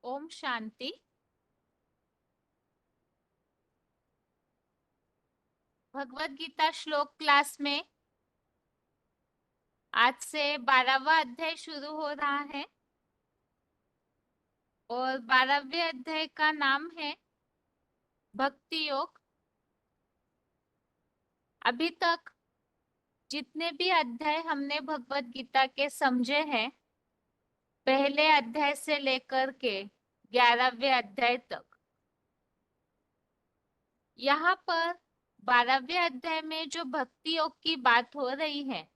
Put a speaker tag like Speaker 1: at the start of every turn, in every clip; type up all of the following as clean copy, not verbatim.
Speaker 1: ओम शांति। भगवत गीता श्लोक क्लास में आज से 12वां अध्याय शुरू हो रहा है और 12वें अध्याय का नाम है भक्ति योग। अभी तक जितने भी अध्याय हमने भगवत गीता के समझे हैं, पहले अध्याय से लेकर के 11वें अध्याय तक, यहाँ पर 12वें अध्याय में जो भक्ति योग की बात हो रही है,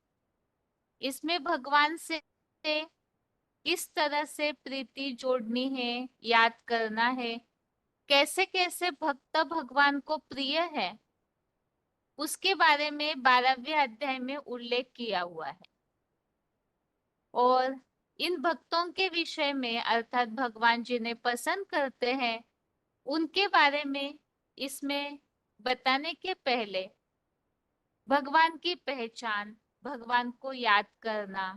Speaker 1: इसमें भगवान से किस तरह से प्रीति जोड़नी है, याद करना है, कैसे कैसे भक्त भगवान को प्रिय है, उसके बारे में 12वें अध्याय में उल्लेख किया हुआ है। और इन भक्तों के विषय में, अर्थात भगवान जिन्हें पसंद करते हैं, उनके बारे में इसमें बताने के पहले भगवान की पहचान, भगवान को याद करना,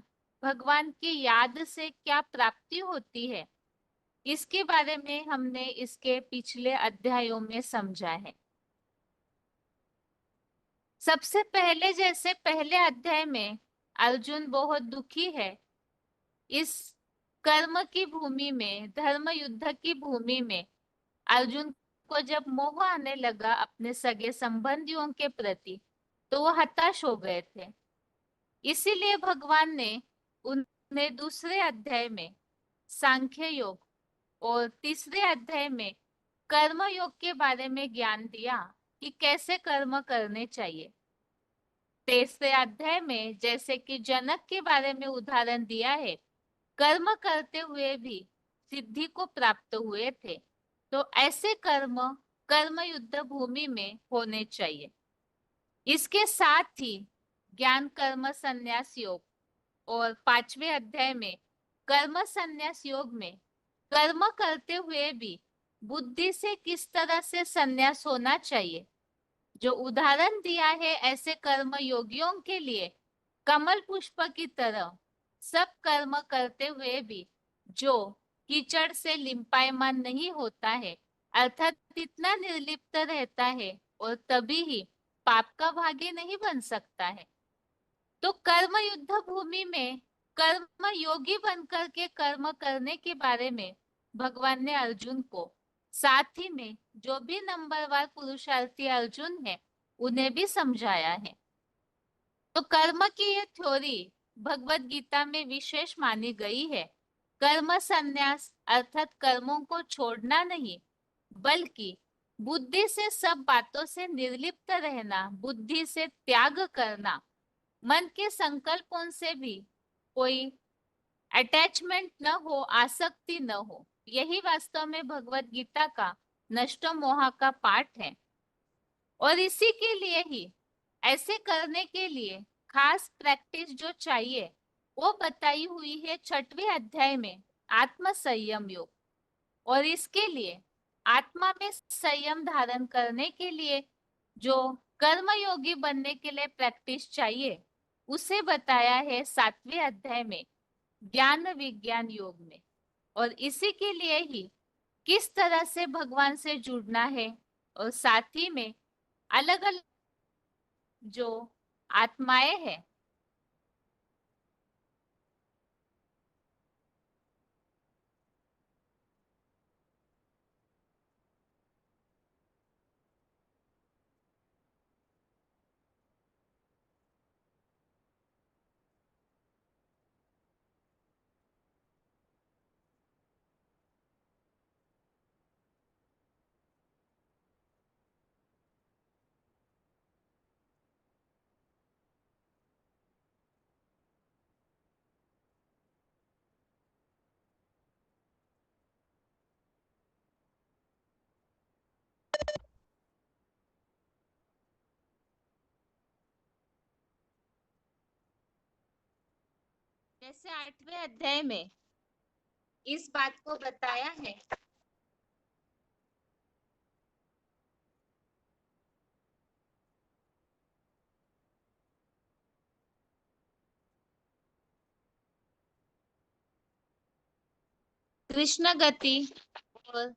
Speaker 1: भगवान की याद से क्या प्राप्ति होती है, इसके बारे में हमने इसके पिछले अध्यायों में समझा है। सबसे पहले, जैसे पहले अध्याय में अर्जुन बहुत दुखी है। इस कर्म की भूमि में, धर्म युद्ध की भूमि में अर्जुन को जब मोह आने लगा अपने सगे संबंधियों के प्रति, तो वो हताश हो गए थे। इसीलिए भगवान ने उन्हें दूसरे अध्याय में सांख्य योग और तीसरे अध्याय में कर्म योग के बारे में ज्ञान दिया कि कैसे कर्म करने चाहिए। तीसरे अध्याय में जैसे कि जनक के बारे में उदाहरण दिया है, कर्म करते हुए भी सिद्धि को प्राप्त हुए थे, तो ऐसे कर्म कर्म युद्ध भूमि में होने चाहिए। इसके साथ ही ज्ञान कर्म संन्यास योग और 5वें अध्याय में कर्म संन्यास योग में कर्म करते हुए भी बुद्धि से किस तरह से संन्यास होना चाहिए, जो उदाहरण दिया है ऐसे कर्म योगियों के लिए, कमल पुष्प की तरह सब कर्म करते हुए भी जो कीचड़ से लिंपायमान नहीं होता है, अर्थात इतना निर्लिप्त रहता है और तभी ही पाप का भागी नहीं बन सकता है। तो कर्म युद्ध भूमि में कर्म योगी बनकर के कर्म करने के बारे में भगवान ने अर्जुन को, साथ ही में जो भी नंबरवार पुरुषार्थी अर्जुन है, उन्हें भी समझाया है। तो कर्म की यह थ्योरी भगवत गीता में विशेष मानी गई है। कर्म संन्यास अर्थात कर्मों को छोड़ना नहीं, बल्कि बुद्धि से सब बातों से निर्लिप्त रहना, बुद्धि से त्याग करना, मन के संकल्पों से भी कोई अटैचमेंट न हो, आसक्ति न हो, यही वास्तव में भगवत गीता का नष्ट मोह का पाठ है। और इसी के लिए ही, ऐसे करने के लिए खास प्रैक्टिस जो चाहिए, वो बताई हुई है 6वें अध्याय में, आत्म संयम योग। और इसके लिए आत्मा में संयम धारण करने के लिए जो कर्म योगी बनने के लिए प्रैक्टिस चाहिए, उसे बताया है 7वें अध्याय में ज्ञान विज्ञान योग में। और इसी के लिए ही किस तरह से भगवान से जुड़ना है, और साथ ही में अलग अलग जो आत्माएं हैं, जैसे 8वें अध्याय में इस बात को बताया है कृष्ण गति और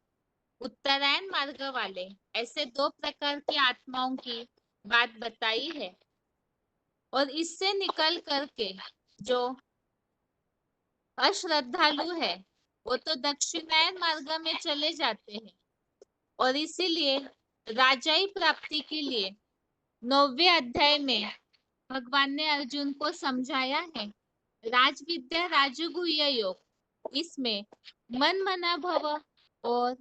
Speaker 1: उत्तरायण मार्ग वाले ऐसे दो प्रकार की आत्माओं की बात बताई है। और इससे निकल करके जो अश्रद्धालु है वो तो दक्षिणायन मार्ग में चले जाते हैं। और इसीलिए राजाई प्राप्ति के लिए 9वें अध्याय में भगवान ने अर्जुन को समझाया है राज विद्या राजगुह्य योग। इसमें मन मना भव और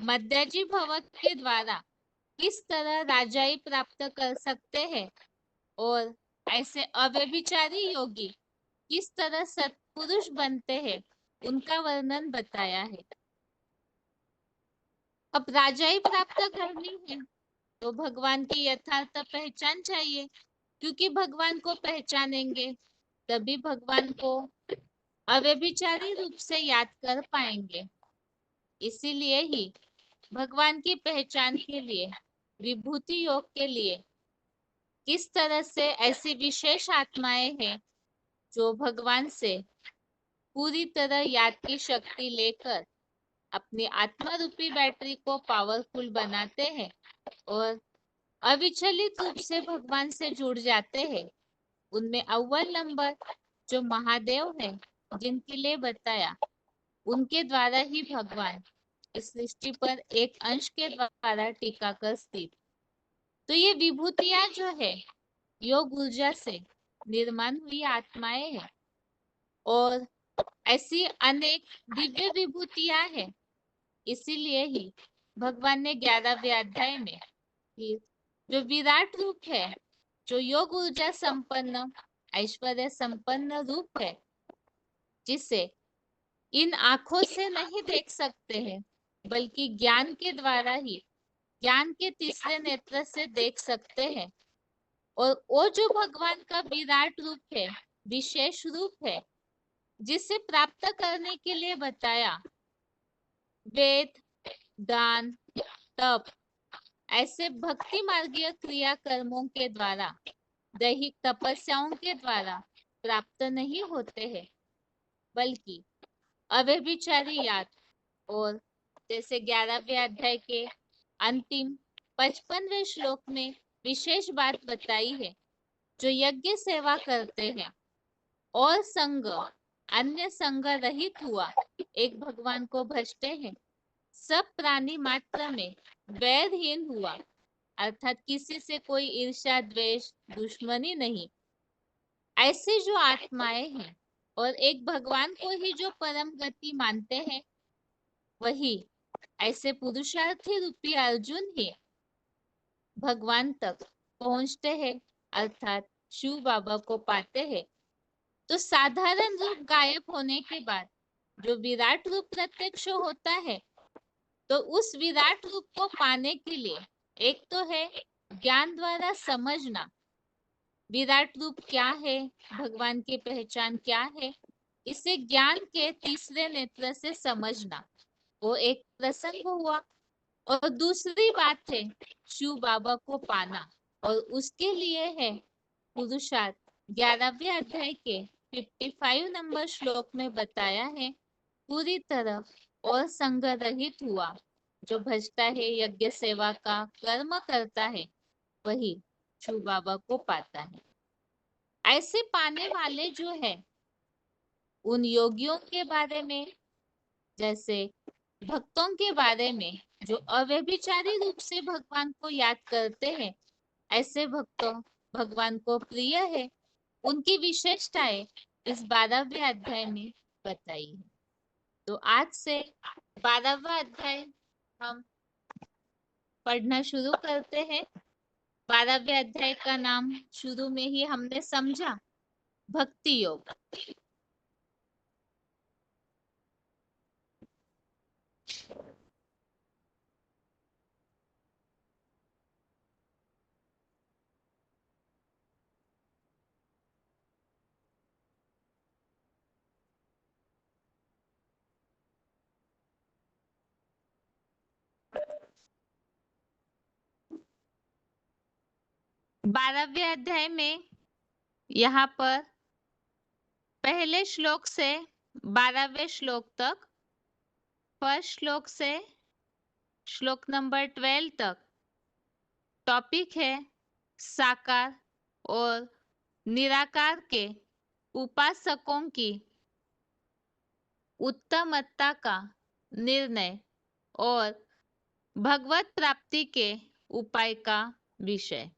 Speaker 1: मध्याजी भव के द्वारा किस तरह राजाई प्राप्त कर सकते हैं और ऐसे अव्यभिचारी योगी किस तरह सत्पुरुष बनते हैं उनका वर्णन बताया है। अब राजाई प्राप्त करनी है तो भगवान की यथार्थ पहचान चाहिए, क्योंकि भगवान को पहचानेंगे तभी भगवान को अव्यभिचारी रूप से याद कर पाएंगे। इसीलिए ही भगवान की पहचान के लिए विभूति योग के लिए किस तरह से ऐसी विशेष आत्माएं हैं जो भगवान से पूरी तरह याद की शक्ति लेकर अपनी आत्मा रूपी बैटरी को पावरफुल बनाते हैं और अविचलित रूप से भगवान से जुड़ जाते हैं। उनमें अव्वल नंबर जो महादेव है जिनके लिए बताया, उनके द्वारा ही भगवान इस सृष्टि पर एक अंश के द्वारा टीका कर स्थित। तो ये विभूतियां जो है योग ऊर्जा से निर्माण हुई आत्माएं हैं और ऐसी अनेक दिव्य विभूतियां हैं। इसीलिए ही भगवान ने 11वें अध्याय में जो विराट रूप है, जो योग ऊर्जा संपन्न ऐश्वर्य संपन्न रूप है, जिसे इन आंखों से नहीं देख सकते हैं बल्कि ज्ञान के द्वारा ही, ज्ञान के तीसरे नेत्र से देख सकते हैं। और वो जो भगवान का विराट रूप है, विशेष रूप है, जिसे प्राप्त करने के लिए बताया वेद, दान, तप ऐसे भक्ति मार्गीय क्रिया कर्मों के द्वारा, दैहिक तपस्याओं के द्वारा प्राप्त नहीं होते हैं, बल्कि अव्यभिचारी याद। और जैसे 11वें अध्याय के अंतिम 55वें श्लोक में विशेष बात बताई है, जो यज्ञ सेवा करते हैं और संग अन्य संग रहित हुआ एक भगवान को भजते हैं, सब प्राणी मात्र में वैरहीन हुआ, अर्थात किसी से कोई ईर्ष्या द्वेष दुश्मनी नहीं, ऐसे जो आत्माएं हैं और एक भगवान को ही जो परम गति मानते हैं, वही ऐसे पुरुषार्थी रूपी अर्जुन ही भगवान तक पहुंचते हैं, अर्थात शिव बाबा को पाते हैं। तो साधारण रूप गायब होने के बाद जो विराट रूप प्रत्यक्ष होता है, तो उस विराट रूप को पाने के लिए एक तो है ज्ञान द्वारा समझना, विराट रूप क्या है, भगवान की पहचान क्या है, इसे ज्ञान के तीसरे नेत्र से समझना, वो एक प्रसंग हुआ। और दूसरी बात है शिव बाबा को पाना, और उसके लिए है पुरुषार्थ। 11वें अध्याय के 55 नंबर श्लोक में बताया है, पूरी तरह और संग रहित हुआ जो भजता है, यज्ञ सेवा का कर्म करता है, वही शिव बाबा को पाता है। ऐसे पाने वाले जो है उन योगियों के बारे में, जैसे भक्तों के बारे में जो अव्यभिचारी रूप से भगवान को याद करते हैं, ऐसे भक्तों भगवान को प्रिय है, उनकी विशेषताएं इस 12वें अध्याय में बताई है। तो आज से 12वां अध्याय हम पढ़ना शुरू करते हैं। 12वें अध्याय का नाम शुरू में ही हमने समझा, भक्ति योग। बारहवें अध्याय में यहाँ पर पहले श्लोक से 12वें श्लोक तक फर्स्ट श्लोक से श्लोक नंबर 12 तक टॉपिक है साकार और निराकार के उपासकों की उत्तमत्ता का निर्णय और भगवत प्राप्ति के उपाय का विषय।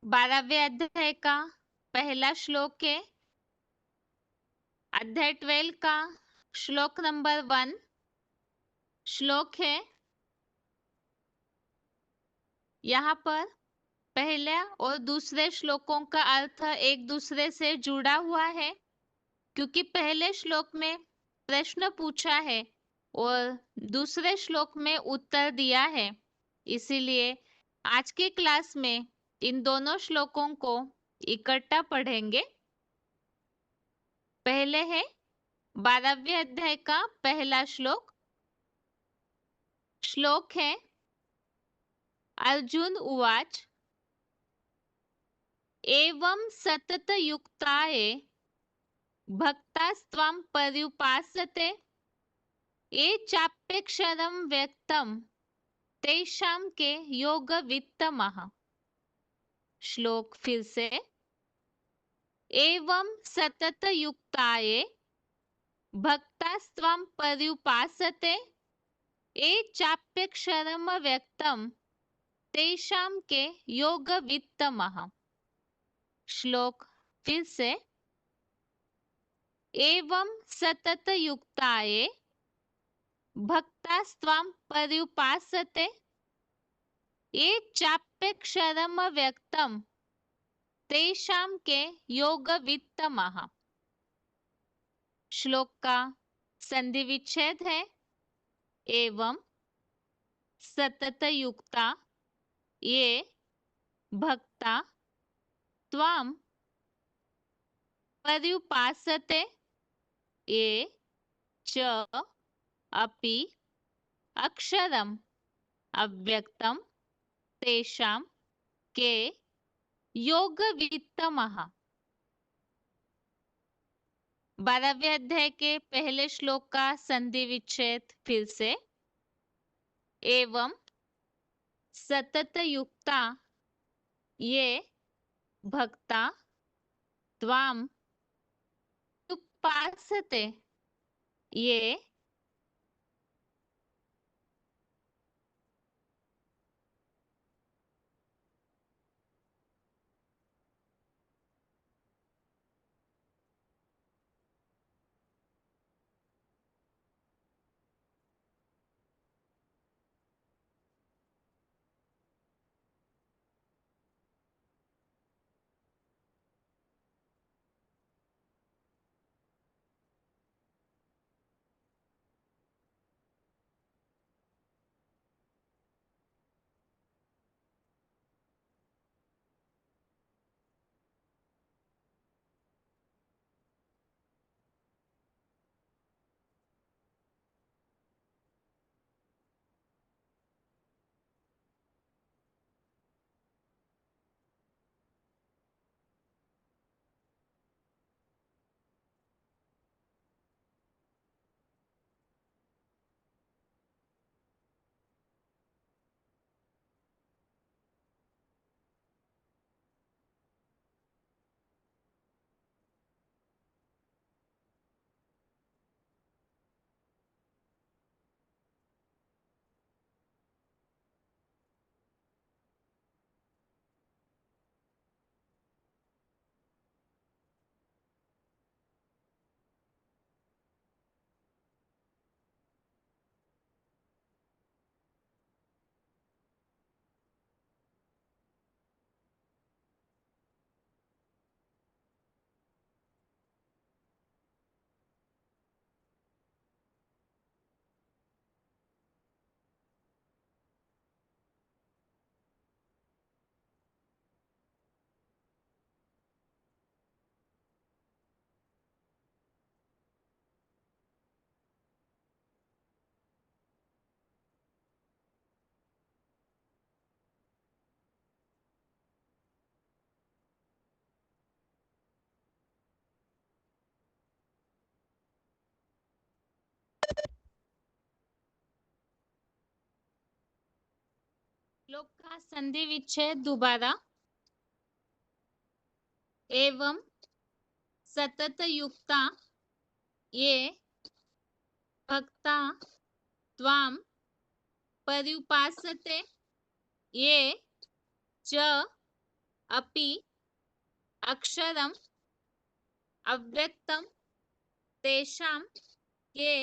Speaker 1: बारहवें अध्याय का पहला श्लोक है। अध्याय 12 का श्लोक नंबर 1 श्लोक है। यहाँ पर पहले और दूसरे श्लोकों का अर्थ एक दूसरे से जुड़ा हुआ है, क्योंकि पहले श्लोक में प्रश्न पूछा है और दूसरे श्लोक में उत्तर दिया है। इसीलिए आज के क्लास में इन दोनों श्लोकों को इकट्ठा पढ़ेंगे। पहले है 12वें अध्याय का पहला श्लोक। श्लोक है अर्जुन उवाच एवं सतत युक्ताये भक्तास्त्वां पर्युपासते ये चाप्यक्षरं व्यक्तं तेषां के योग वित्तमः। श्लोक फिर से। एवं सतत युक्ताये भक्तास्त्वां पर्युपासते ये चाप्यक्षरं व्यक्तं तेषां के योग वित्तमः। श्लोक फिर से। एवं सतत युक्ताये भक्तास्त्वां पर्युपासते ये चाप्यक्षरं व्यक्तं तेषां के योग वित्तमः। श्लोक का संधि विच्छेद है एवं सतत युक्ता ये भक्ता त्वां पर्युपासते ये च अपि अक्षरम् अव्यक्तं तेषां के योग वित्तमः। 12वें अध्याय के पहले श्लोक का संधि विच्छेद फिर से। एवं सतत युक्ता ये भक्ता त्वां उपासते ये श्लोक का संधि विच्छेद दोबारा। एवं सतत युक्ता ये भक्ता त्वाम पर्युपासते ये च अपि अक्षरम अव्यक्तम तेषां के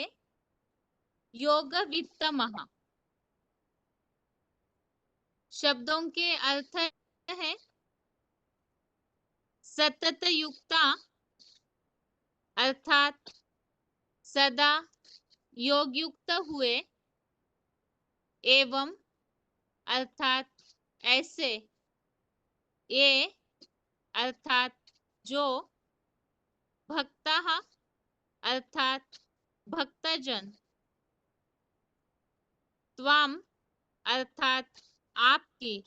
Speaker 1: योगवित्तमः। शब्दों के अर्थ है सतत युक्ता अर्थात सदा योग युक्त हुए, एवं अर्थात ऐसे, ये अर्थात जो, भक्तः अर्थात भक्तजन, त्वाम अर्थात आपकी,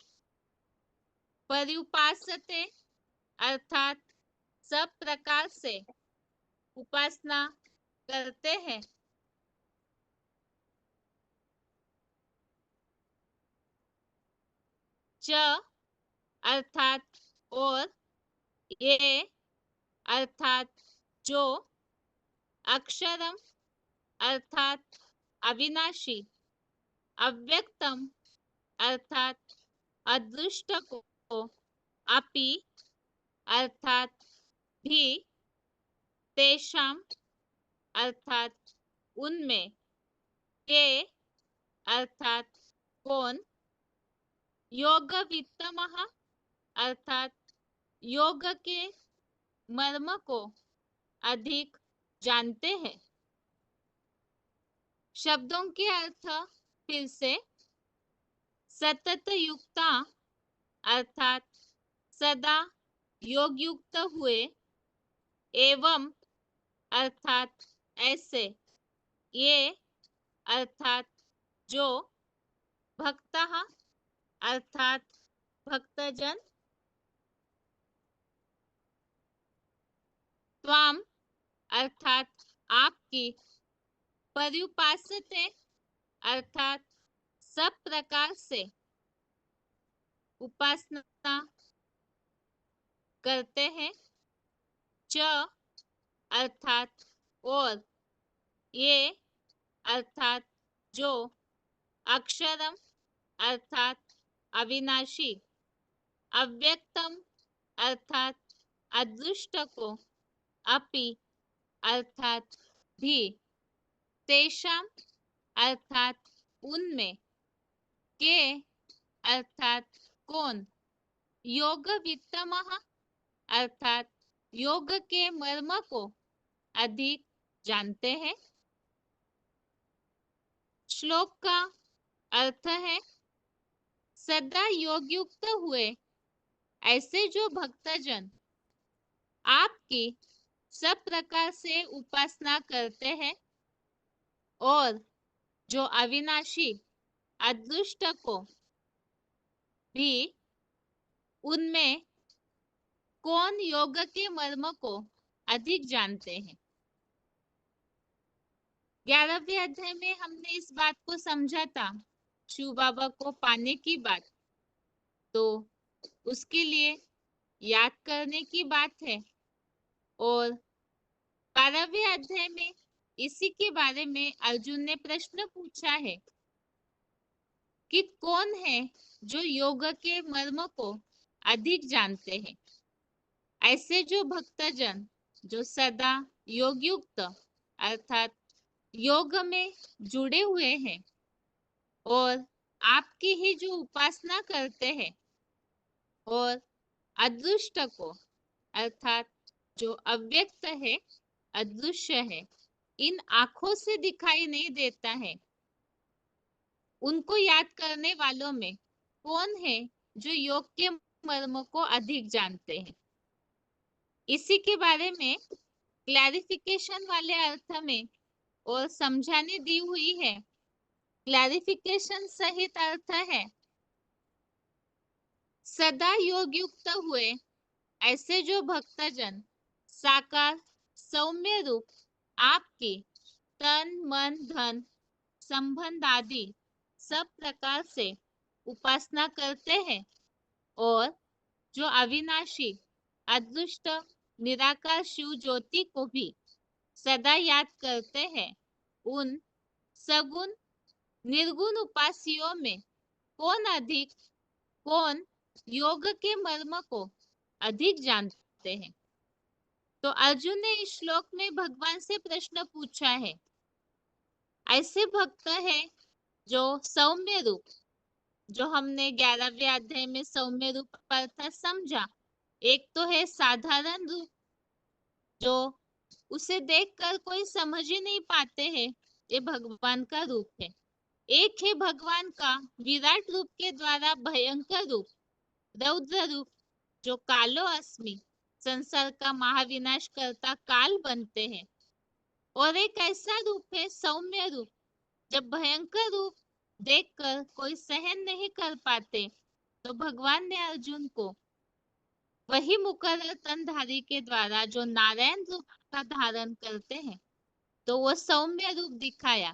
Speaker 1: पर्युपासते अर्थात सब प्रकार से उपासना करते हैं, च अर्थात और, ये अर्थात जो, अक्षरम अर्थात अविनाशी, अव्यक्तम अर्थात अदृष्ट को, अपि अर्थात भी, तेषाम अर्थात उनमें, के अर्थात कौन, योग वित्तमः अर्थात योग के मर्म को अधिक जानते हैं। शब्दों के अर्थ फिर से, सतत युक्ता अर्थात सदा योग युक्त हुए, एवं अर्थात ऐसे, ये अर्थात जो, भक्तः अर्थात भक्तजन, त्वाम अर्थात आपकी, पर्युपासते अर्थात सब प्रकार से उपासना करते हैं, च अर्थात और, ये अर्थात जो, अक्षरम अर्थात अविनाशी, अव्यक्तम अर्थात अदृष्ट को, अपि अर्थात भी, तेषाम अर्थात उनमें, के अर्थात कौन, योग वित्तमः अर्थात योग के मर्म को अधिक जानते हैं। श्लोक का अर्थ है सदा योग युक्त हुए ऐसे जो भक्तजन आपकी सब प्रकार से उपासना करते हैं, और जो अविनाशी अदृष्ट को भी, उनमें कौन योग के मर्म को अधिक जानते हैं। 11वें अध्याय में हमने इस बात को समझा था, शिव बाबा को पाने की बात, तो उसके लिए याद करने की बात है। और 12वें अध्याय में इसी के बारे में अर्जुन ने प्रश्न पूछा है कि कौन है जो योग के मर्म को अधिक जानते हैं। ऐसे जो भक्तजन जो सदा योग युक्त अर्थात योग में जुड़े हुए हैं और आपकी ही जो उपासना करते हैं, और अदृष्ट को अर्थात जो अव्यक्त है, अदृश्य है, इन आंखों से दिखाई नहीं देता है, उनको याद करने वालों में कौन है जो योग के मर्म को अधिक जानते हैं। इसी के बारे में क्लैरिफिकेशन वाले अर्थ में और समझाने दी हुई है। क्लैरिफिकेशन सहित अर्थ है सदा योग युक्त हुए ऐसे जो भक्तजन साकार सौम्य रूप आपकी तन मन धन संबंध आदि सब प्रकार से उपासना करते हैं और जो अविनाशी अदृष्ट निराकार शिव ज्योति को भी सदा याद करते हैं, उन सगुण निर्गुण उपासियों में कौन योग के मर्म को अधिक जानते हैं? तो अर्जुन ने इस श्लोक में भगवान से प्रश्न पूछा है। ऐसे भक्त है जो सौम्य रूप, जो हमने 11वें अध्याय में सौम्य रूप अर्थ समझा, एक तो है साधारण रूप जो उसे देखकर कोई समझ ही नहीं पाते हैं, ये भगवान का रूप है। एक है भगवान का विराट रूप के द्वारा भयंकर रूप, रौद्र रूप, जो कालो अस्मि, संसार का महाविनाश करता काल बनते हैं। और एक ऐसा रूप है सौम्य रूप, जब भयंकर रूप देखकर कोई सहन नहीं कर पाते, तो भगवान ने अर्जुन को वही मुकर्रर तनधारी के द्वारा जो नारायण रूप का धारण करते हैं, तो वो सौम्य रूप दिखाया।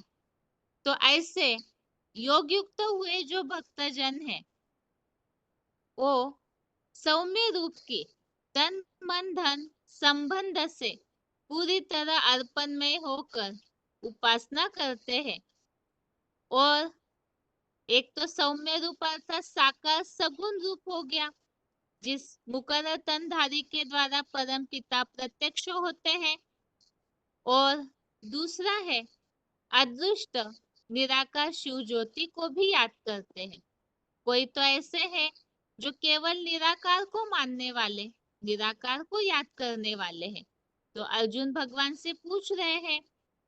Speaker 1: तो ऐसे योग युक्त हुए जो भक्तजन है, वो सौम्य रूप की तन मन धन संबंध से पूरी तरह अर्पणमय होकर उपासना करते हैं। और एक तो सौम्य रूप अर्थात साकार सगुण रूप हो गया, जिस मुकर्रर तनधारी के द्वारा परम पिता प्रत्यक्ष होते हैं। और दूसरा है अदृष्ट निराकार शिव ज्योति को भी याद करते हैं। कोई तो ऐसे है जो केवल निराकार को मानने वाले, निराकार को याद करने वाले हैं। तो अर्जुन भगवान से पूछ रहे हैं,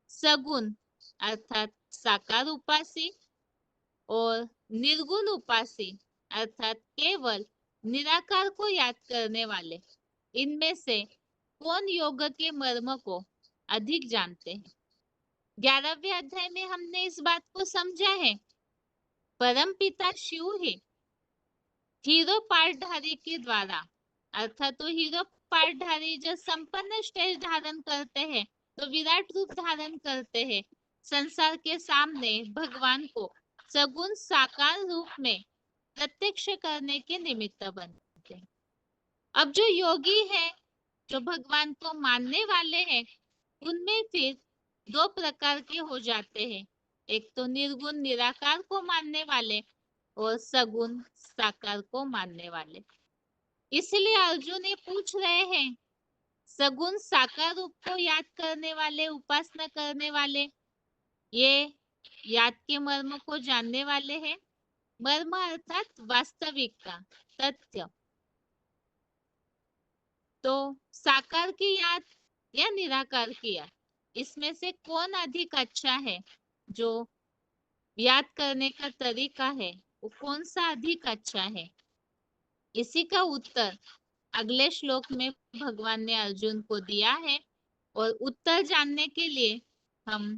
Speaker 1: सगुण अर्थात साकार उपासी और निर्गुण उपासी अर्थात केवल निराकार को याद करने वाले, इनमें से कौन योग के मर्म को अधिक जानते हैं? 11वें अध्याय में हमने इस बात को समझा है। परम पिता शिव ही हीरो पाठधारी के द्वारा अर्थात तो हीरो पाठधारी जो संपन्न स्टेज धारण करते हैं, तो विराट रूप धारण करते हैं, संसार के सामने भगवान को सगुण साकार रूप में प्रत्यक्ष करने के निमित्त बनते हैं। अब जो योगी है, जो भगवान को मानने वाले हैं, उनमें फिर दो प्रकार के हो जाते हैं। एक तो निर्गुण निराकार को मानने वाले और सगुण साकार को मानने वाले। इसलिए अर्जुन ये पूछ रहे हैं, सगुण साकार रूप को याद करने वाले, उपासना करने वाले, ये याद के मर्म को जानने वाले हैं। मर्म अर्थात वास्तविकता, तथ्य। तो साकार की याद या निराकार की याद, इसमें से कौन अधिक अच्छा है? जो याद करने का तरीका है, वो कौन सा अधिक अच्छा है? इसी का उत्तर अगले श्लोक में भगवान ने अर्जुन को दिया है। और उत्तर जानने के लिए हम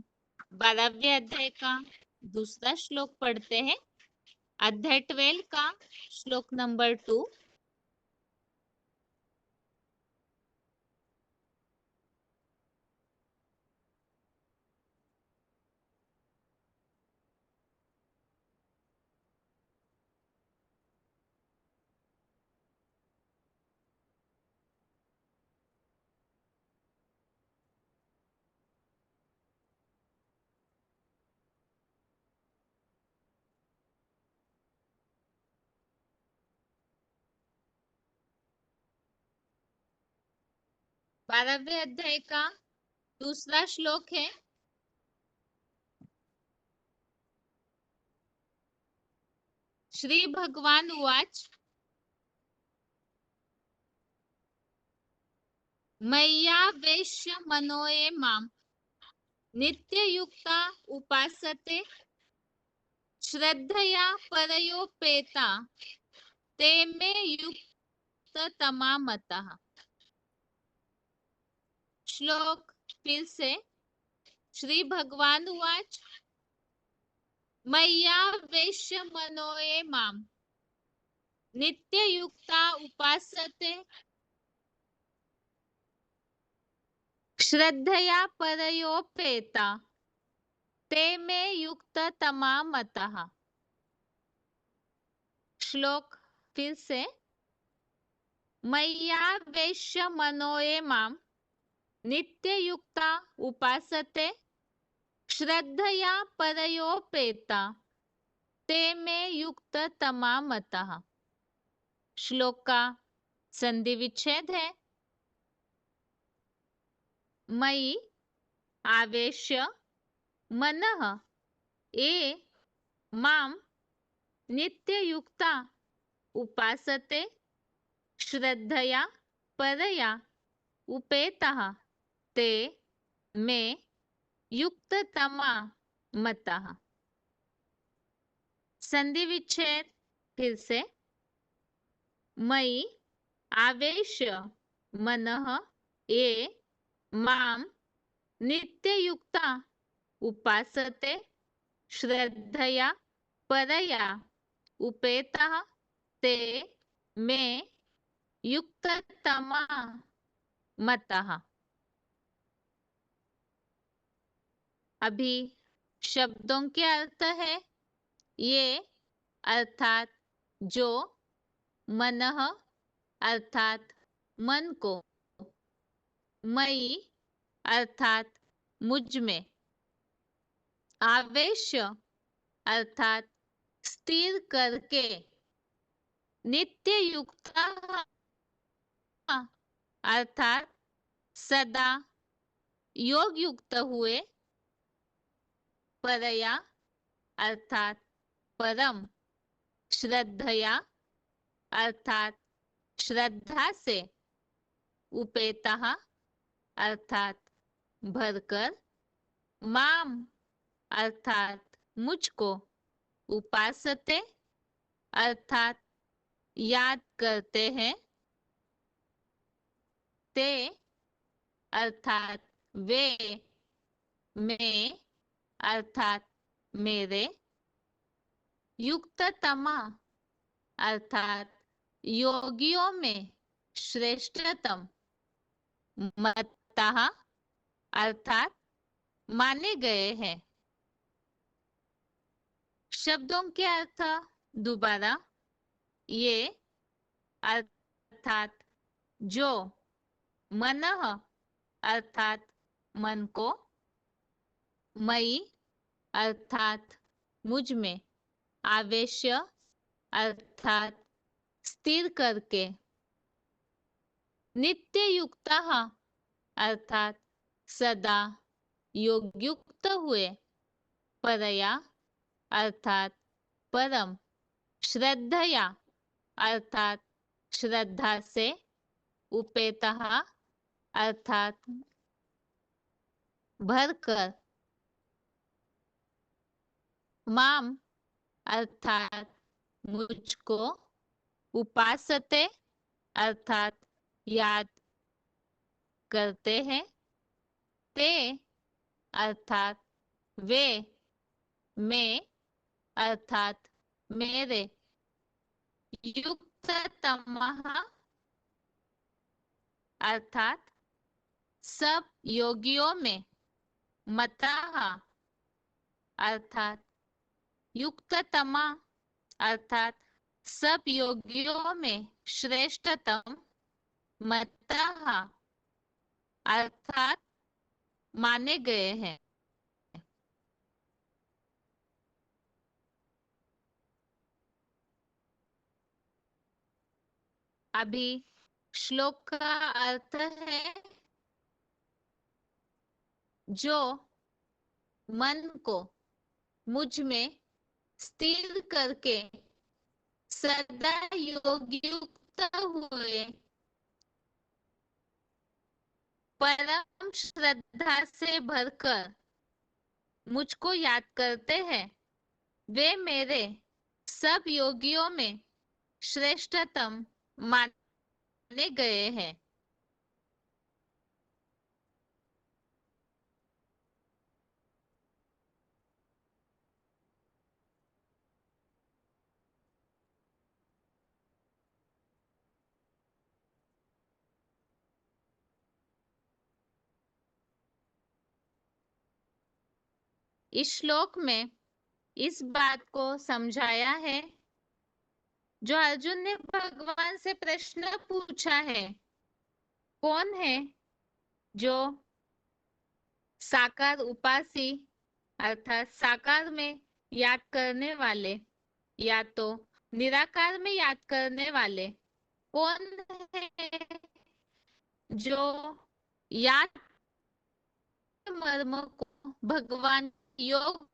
Speaker 1: 12वें अध्याय का दूसरा श्लोक पढ़ते हैं। अध्याय 12 का श्लोक नंबर 2। बारहवें अध्याय का दूसरा श्लोक है। श्री भगवान उवाच मय्यावेश्य मनो ये माम नित्ययुक्ता उपासते श्रद्धया परयोपेता ते मे युक्ततमा मतः। श्लोक फिर से। श्री भगवान उवाच मय्यावेश्य मनो ये माम नित्ययुक्ता उपासते श्रद्धया परयोपेता ते मे युक्ततमा मतः। श्लोक फिर से। मय्यावेश्य मनो ये माम नित्ययुक्ता उपासते श्रद्धया परयोपेता ते मे युक्ततमा मतः। श्लोक का संधि विच्छेद है। मयि आवेश्य मनः ये माम नित्ययुक्ता उपासते श्रद्धया परया उपेतः ते मे युक्ततमा मतः। संधि विच्छेद फिर से। मयि आवेश्य मनः ये माम नित्ययुक्ता उपासते श्रद्धया परया उपेतः ते मे युक्ततमा मतः। अभी शब्दों के अर्थ है। ये अर्थात जो, मनः अर्थात मन को, मयि अर्थात मुझ में, आवेश्य अर्थात स्थिर करके, नित्य युक्त अर्थात सदा योग युक्त हुए, परया अर्थात परम, श्रद्धया अर्थात श्रद्धा से, उपेतः अर्थात भरकर, माम अर्थात मुझको, उपासते अर्थात याद करते हैं, ते अर्थात वे, मैं अर्थात मेरे, युक्ततमा अर्थात योगियों में श्रेष्ठतम, मतः अर्थात माने गए हैं। शब्दों के अर्थ दोबारा। ये अर्थात जो, मनः अर्थात मन को, मयि अर्थात मुझ में, आवेश्य अर्थात स्थिर करके, नित्य युक्त अर्थात सदा योगयुक्त हुए, परया अर्थात परम, श्रद्धया अर्थात श्रद्धा से, उपेतः अर्थात भरकर, माम अर्थात मुझको, उपासते अर्थात याद करते हैं, ते अर्थात वे, मैं अर्थात मेरे, युक्ततमः अर्थात सब योगियों में, मतः अर्थात युक्ततमा अर्थात सब योगियों में श्रेष्ठतम, मतः अर्थात माने गए हैं। अभी श्लोक का अर्थ है जो मन को मुझ में स्थिर करके सदा योगयुक्त हुए, परम श्रद्धा से भरकर मुझको याद करते हैं, वे मेरे सब योगियों में श्रेष्ठतम माने गए हैं। इस श्लोक में इस बात को समझाया है जो अर्जुन ने भगवान से प्रश्न पूछा है, कौन है जो साकार उपासी अर्थात साकार में याद करने वाले या तो निराकार में याद करने वाले, कौन है जो याद मर्म को भगवान योग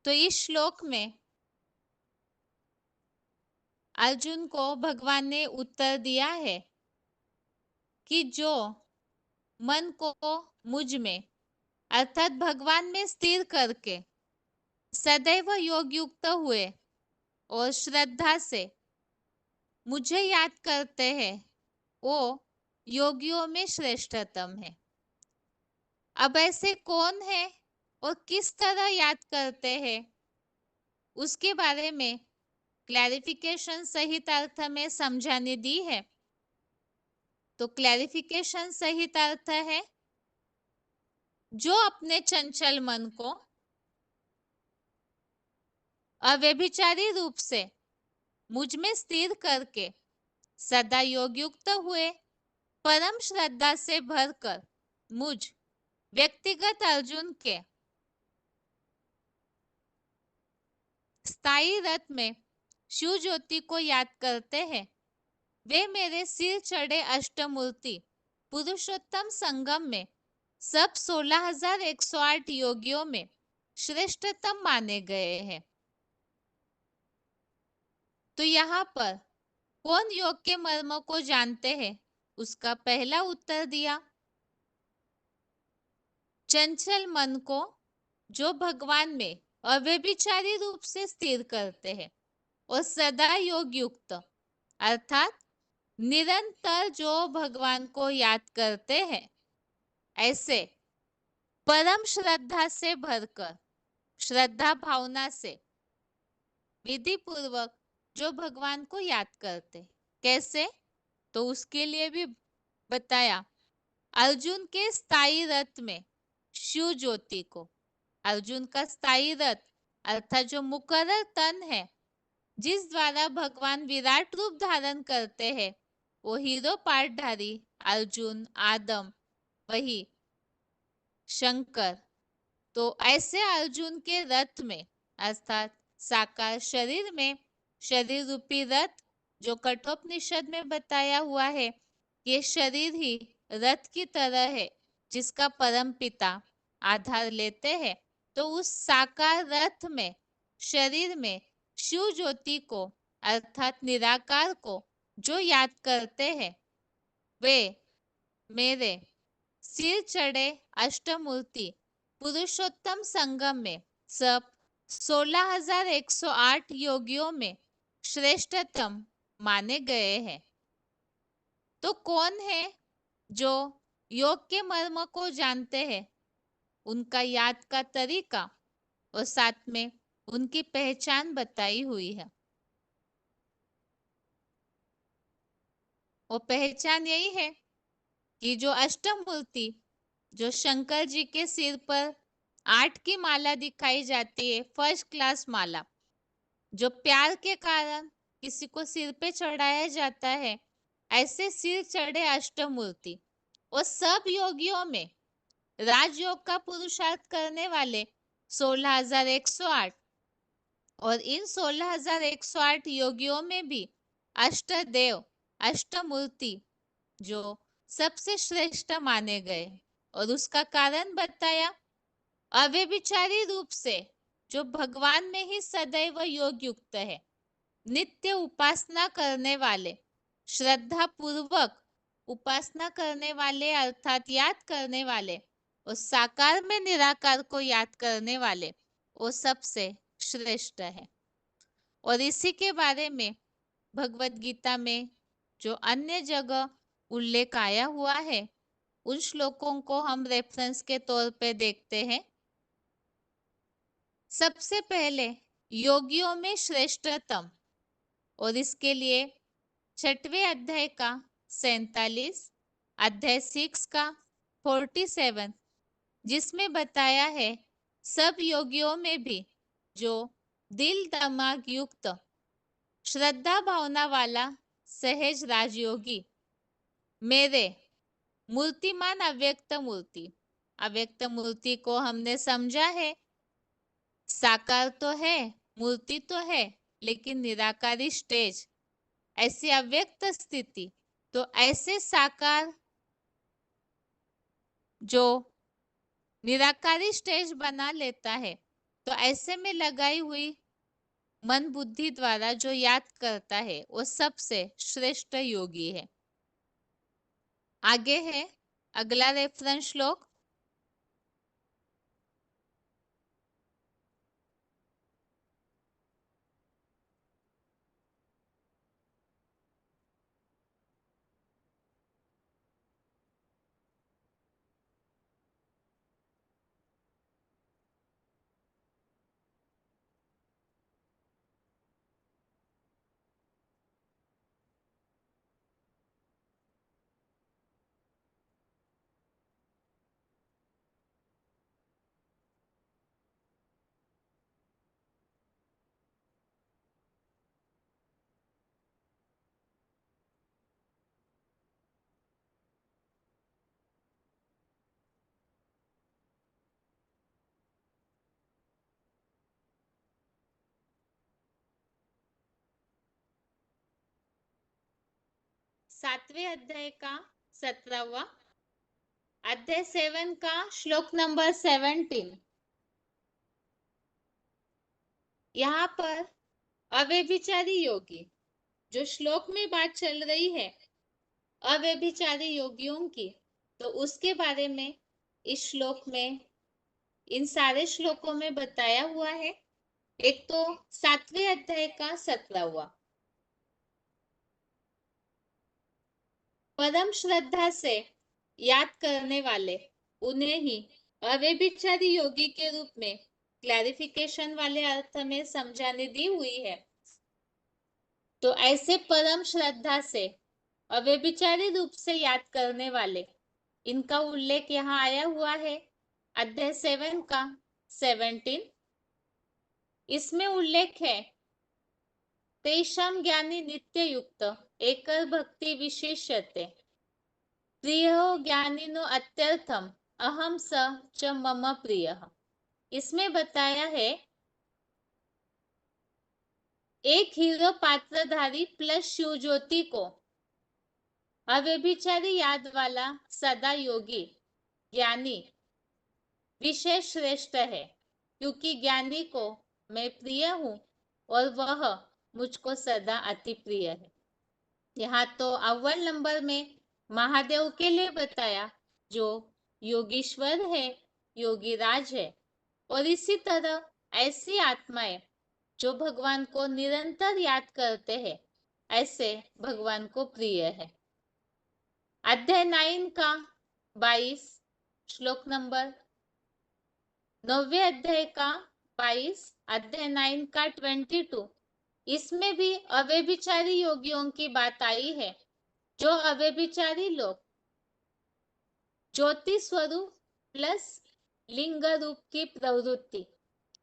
Speaker 1: तो इस श्लोक में अर्जुन को भगवान ने उत्तर दिया है कि जो मन को मुझ में अर्थात भगवान में स्थिर करके सदैव योग युक्त हुए और श्रद्धा से मुझे याद करते हैं, वो योगियों में श्रेष्ठतम है। अब ऐसे कौन है और किस तरह याद करते हैं, उसके बारे में क्लैरिफिकेशन सहित अर्थ में समझाने दी है। तो क्लैरिफिकेशन सहित अर्थ है जो अपने चंचल मन को अव्यभिचारी रूप से मुझ में स्थिर करके सदा योग युक्त हुए परम श्रद्धा से भरकर मुझ व्यक्तिगत अर्जुन के स्थायी रथ में शिव ज्योति को याद करते हैं, वे मेरे सिर चढ़े अष्टमूर्ति पुरुषोत्तम संगम में सब 16,108 योगियों में श्रेष्ठतम माने गए हैं। तो यहाँ पर कौन योग के मर्म को जानते हैं, उसका पहला उत्तर दिया, चंचल मन को जो भगवान में अव्यभिचारी रूप से स्थिर करते हैं और सदा योग युक्त अर्थात निरंतर जो भगवान को याद करते हैं, ऐसे परम श्रद्धा से भरकर श्रद्धा भावना से विधि पूर्वक जो भगवान को याद करते, कैसे, तो उसके लिए भी बताया। अर्जुन के स्थायी रथ में शिव ज्योति को, अर्जुन का स्थायी रथ अर्थात जो मुकर्रर तन है जिस द्वारा भगवान विराट रूप धारण करते हैं, वो हीरो पाठधारी अर्जुन, आदम, वही शंकर। तो ऐसे अर्जुन के रथ में अर्थात साकार शरीर में शरीर रूपी रथ जो कठोपनिषद में बताया हुआ है, ये शरीर ही रथ की तरह है जिसका परम पिता आधार लेते हैं। तो उस साकार रथ में शरीर में शिव ज्योति को अर्थात निराकार को जो याद करते हैं, वे मेरे सिर चढ़े अष्टमूर्ति पुरुषोत्तम संगम में सब 16,108 योगियों में श्रेष्ठतम माने गए हैं। तो कौन है जो योग के मर्म को जानते हैं, उनका याद का तरीका और साथ में उनकी पहचान बताई हुई है। वो पहचान यही है कि जो अष्टमूर्ति जो शंकर जी के सिर पर 8 की माला दिखाई जाती है, फर्स्ट क्लास माला जो प्यार के कारण किसी को सिर पे चढ़ाया जाता है, ऐसे सिर चढ़े अष्टमूर्ति और सब योगियों में राजयोग का पुरुषार्थ करने वाले 16,108 और इन 16,108 योगियों में भी अष्टदेव अष्टमूर्ति जो सबसे श्रेष्ठ माने गए और उसका कारण बताया, अव्यभिचारी रूप से जो भगवान में ही सदैव योग युक्त है, नित्य उपासना करने वाले, श्रद्धा पूर्वक उपासना करने वाले अर्थात याद करने वाले और साकार में निराकार को याद करने वाले, वो सबसे श्रेष्ठ है। और इसी के बारे में भगवत गीता में जो अन्य जगह उल्लेख आया हुआ है उन श्लोकों को हम रेफरेंस के तौर पे देखते हैं। सबसे पहले योगियों में श्रेष्ठतम, और इसके लिए 6वें अध्याय का 47, अध्याय 6 का 47, जिसमें बताया है सब योगियों में भी जो दिल दिमाग युक्त श्रद्धा भावना वाला सहज राजयोगी मेरे मूर्तिमान अव्यक्त मूर्ति को हमने समझा है, साकार तो है, मूर्ति तो है, लेकिन निराकारी स्टेज, ऐसी अव्यक्त स्थिति। तो ऐसे साकार जो निराकारी स्टेज बना लेता है, तो ऐसे में लगाई हुई मन बुद्धि द्वारा जो याद करता है वो सबसे श्रेष्ठ योगी है। आगे है अगला रेफरेंस श्लोक। सातवें अध्याय का 17वां, अध्याय 7 का श्लोक नंबर 17। यहाँ पर अव्यभिचारी योगी, जो श्लोक में बात चल रही है अव्यभिचारी योगियों की, तो उसके बारे में इस श्लोक में, इन सारे श्लोकों में बताया हुआ है। एक तो 7वें अध्याय का 17वां, परम श्रद्धा से याद करने वाले उन्हें ही अव्यभिचारी योगी के रूप में क्लैरिफिकेशन वाले अर्थ में समझाने दी हुई है। तो ऐसे परम श्रद्धा से अव्यभिचारी रूप से याद करने वाले, इनका उल्लेख यहाँ आया हुआ है अध्याय 7 का 17। इसमें उल्लेख है तेषां ज्ञानी नित्य युक्त एकल भक्ति विशेषते प्रियो ज्ञानिनो अत्यर्थम अहम स च मम प्रिय। इसमें बताया है एक हीरो पात्रधारी प्लस शिव ज्योति को अव्यभिचारी याद वाला सदा योगी ज्ञानी विशेष श्रेष्ठ है, क्योंकि ज्ञानी को मैं प्रिय हूँ और वह मुझको सदा अति प्रिय है। यहाँ तो अव्वल नंबर में महादेव के लिए बताया जो योगीश्वर है, योगीराज है, और इसी तरह ऐसी आत्माएं जो भगवान को निरंतर याद करते हैं, ऐसे भगवान को प्रिय है। अध्याय 9 का 22 श्लोक नंबर, 9वें अध्याय का 22, अध्याय 9 का 22, इसमें भी अव्यभिचारी योगियों की बात आई है। जो अव्यभिचारी लोग ज्योति स्वरूप प्लस लिंग रूप की प्रवृत्ति,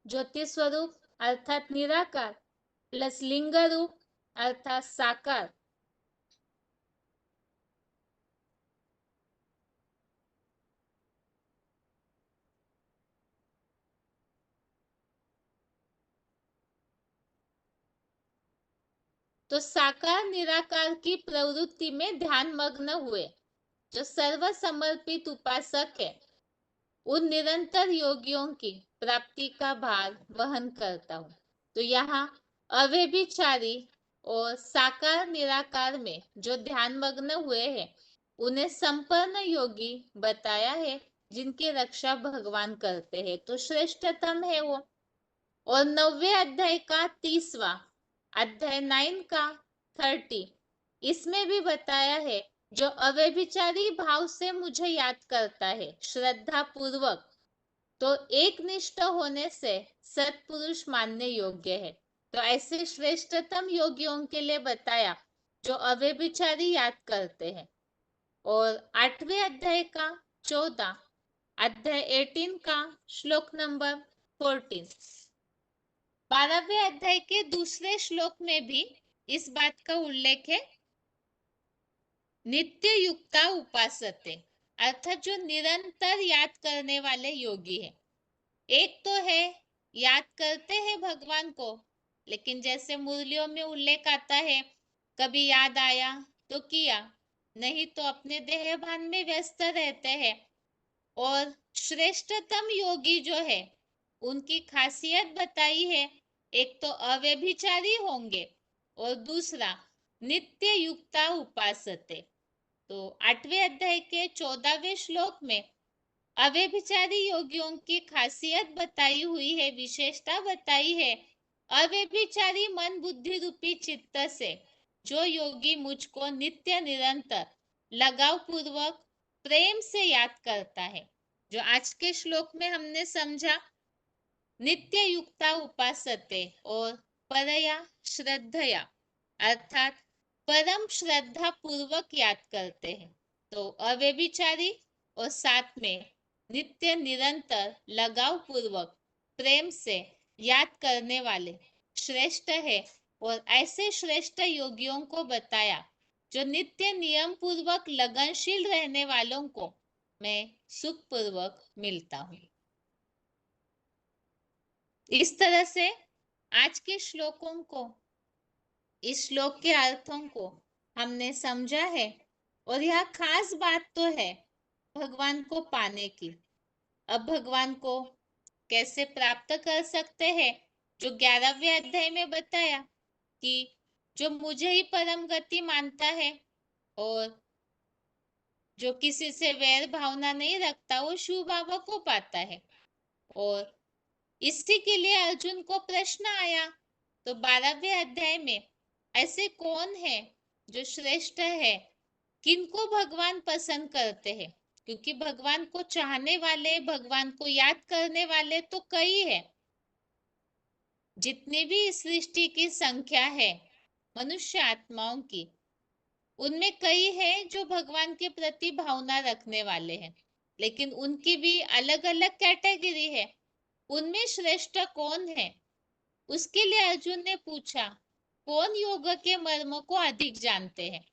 Speaker 1: ज्योति स्वरूप अर्थात निराकार प्लस लिंग रूप अर्थात साकार, तो साकार निराकार की प्रवृत्ति में ध्यान मग्न हुए जो सर्व समर्पित उपासक है, उन निरंतर योगियों की प्राप्ति का भार वहन करता हूँ। तो यहाँ अव्यभिचारी और साकार निराकार में जो ध्यान मग्न हुए हैं उन्हें संपन्न योगी बताया है, जिनकी रक्षा भगवान करते हैं, तो श्रेष्ठतम है वो। और 9वें अध्याय का 30वां, अध्याय 9 का 30 इसमें भी बताया है, जो अव्यभिचारी भाव से मुझे याद करता है श्रद्धा पूर्वक, तो एक निष्ठ होने से सत्पुरुष मानने योग्य है। तो ऐसे श्रेष्ठतम योगियों के लिए बताया जो अव्यभिचारी याद करते हैं। और 8वें अध्याय का 14 अध्याय 18 का श्लोक नंबर 14, 12वें अध्याय के दूसरे श्लोक में भी इस बात का उल्लेख है, नित्य युक्ता उपासते, अर्थात जो निरंतर याद करने वाले योगी है। एक तो है याद करते हैं भगवान को, लेकिन जैसे मुरलियों में उल्लेख आता है, कभी याद आया तो किया, नहीं तो अपने देह भान में व्यस्त रहते हैं। और श्रेष्ठतम योगी जो है, उनकी खासियत बताई है, एक तो अव्यभिचारी होंगे और दूसरा नित्य युक्ता उपासते। तो 8वें अध्याय के 14वें श्लोक में अव्यभिचारी योगियों की खासियत बताई हुई है, विशेषता बताई है। अव्यभिचारी मन बुद्धि रूपी चित्त से जो योगी मुझको नित्य निरंतर लगाव पूर्वक प्रेम से याद करता है, जो आज के श्लोक में हमने समझा, नित्य युक्ता उपासते और परया श्रद्धया, अर्थात परम श्रद्धा पूर्वक याद करते हैं। तो अव्यभिचारी और साथ में नित्य निरंतर लगाव पूर्वक प्रेम से याद करने वाले श्रेष्ठ है। और ऐसे श्रेष्ठ योगियों को बताया जो नित्य नियम पूर्वक लगनशील रहने वालों को मैं सुख पूर्वक मिलता हूँ। इस तरह से आज के श्लोकों को, इस श्लोक के अर्थों को हमने समझा है। और यह खास बात तो है भगवान को पाने की। अब भगवान को कैसे प्राप्त कर सकते हैं, जो 11वें अध्याय में बताया कि जो मुझे ही परम गति मानता है और जो किसी से वैर भावना नहीं रखता, वो शिव बाबा को पाता है। और इसी के लिए अर्जुन को प्रश्न आया, तो 12वें अध्याय में ऐसे कौन है जो श्रेष्ठ है, किनको भगवान पसंद करते हैं, क्योंकि भगवान को चाहने वाले, भगवान को याद करने वाले तो कई है। जितनी भी इस सृष्टि की संख्या है मनुष्य आत्माओं की, उनमें कई हैं जो भगवान के प्रति भावना रखने वाले हैं, लेकिन उनकी भी अलग अलग कैटेगरी है। उनमें श्रेष्ठ कौन है, उसके लिए अर्जुन ने पूछा, कौन योग के मर्म को अधिक जानते हैं।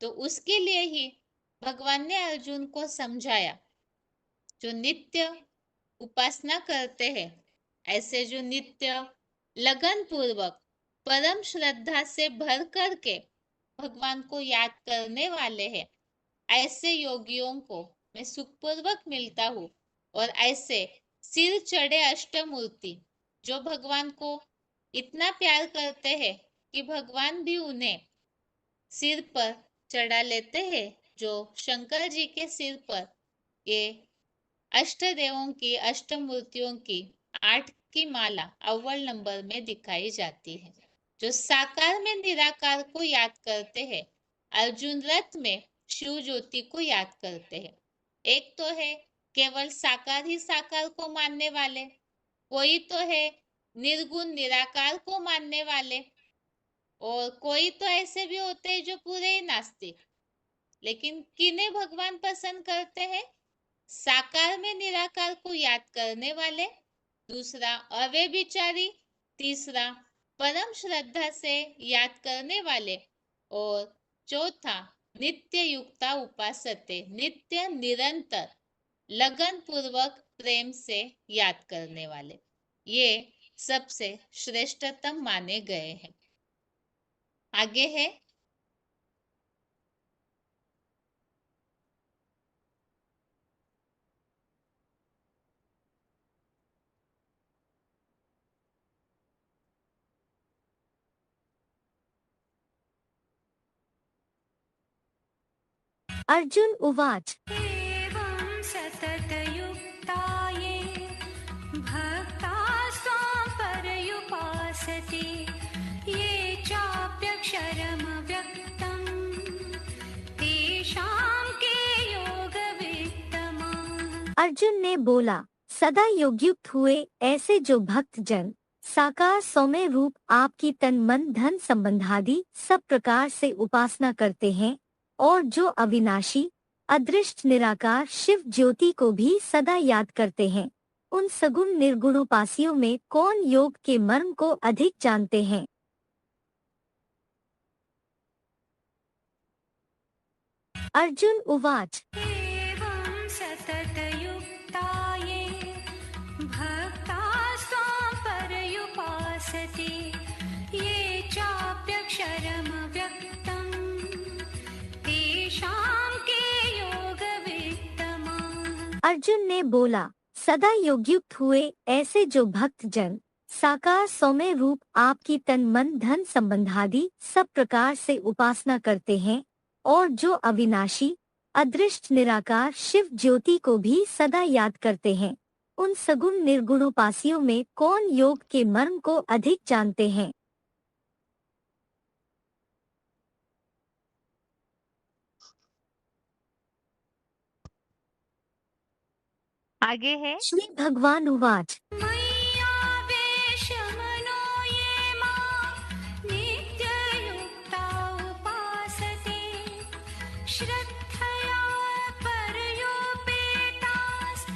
Speaker 1: तो उसके लिए ही भगवान ने अर्जुन को समझाया, जो नित्य उपासना करते हैं, ऐसे जो नित्य लगन पूर्वक परम श्रद्धा से भर करके भगवान को याद करने वाले हैं, ऐसे योगियों को मैं सुखपूर्वक मिलता हूँ। और ऐसे सिर चढ़े अष्टमूर्ति जो भगवान को इतना प्यार करते हैं कि भगवान भी उन्हें सिर पर चढ़ा लेते हैं, जो शंकर जी के सिर पर ये अष्ट देवों की, अष्टमूर्तियों की 8 की माला अव्वल नंबर में दिखाई जाती है। जो साकार में निराकार को याद करते हैं, अर्जुन रथ में शिव ज्योति को याद करते हैं। एक तो है केवल साकार ही साकार को मानने वाले, कोई तो है निर्गुण निराकार को मानने वाले, और कोई तो ऐसे भी होते हैं जो पूरे ही नास्तिक। लेकिन किन्हें भगवान पसंद करते हैं? साकार में निराकार को याद करने वाले, दूसरा अव्यभिचारी, तीसरा परम श्रद्धा से याद करने वाले, और चौथा नित्य युक्ता उपासते, नित्य निरंतर लगन पूर्वक प्रेम से याद करने वाले। ये सबसे श्रेष्ठतम माने गए हैं। आगे है
Speaker 2: अर्जुन उवाच
Speaker 3: एवं सततयुक्ताये भक्तास्त्वां पर्युपासते ये चाप्यक्षरम्
Speaker 2: अर्जुन ने बोला, सदा योगयुक्त हुए ऐसे जो भक्त जन साकार सौम्य रूप आपकी तन मन धन संबंधादि सब प्रकार से उपासना करते हैं और जो अविनाशी अदृष्ट निराकार शिव ज्योति को भी सदा याद करते हैं, उन सगुण निर्गुणोपासियों में कौन योग के मर्म को अधिक जानते हैं। अर्जुन उवाच
Speaker 3: एवं सततयुक्ताये भक्तास्त्वां पर्युपासते ये चाप्यक्षरमव्यक्तं तेषां के योगवित्तमाः।
Speaker 2: अर्जुन ने बोला, सदा योगयुक्त हुए ऐसे जो भक्त जन साकार सौम्य रूप आपकी तन मन धन संबंधादि सब प्रकार से उपासना करते हैं और जो अविनाशी अदृष्ट निराकार शिव ज्योति को भी सदा याद करते हैं, उन सगुण निर्गुणोपासियों में कौन योग के मर्म को अधिक जानते हैं।
Speaker 1: आगे है
Speaker 2: श्री भगवान उवाच
Speaker 3: मय्यावेशमनो ये मां नित्ययुक्ता उपासते श्रद्धया पर्युपेतास्ते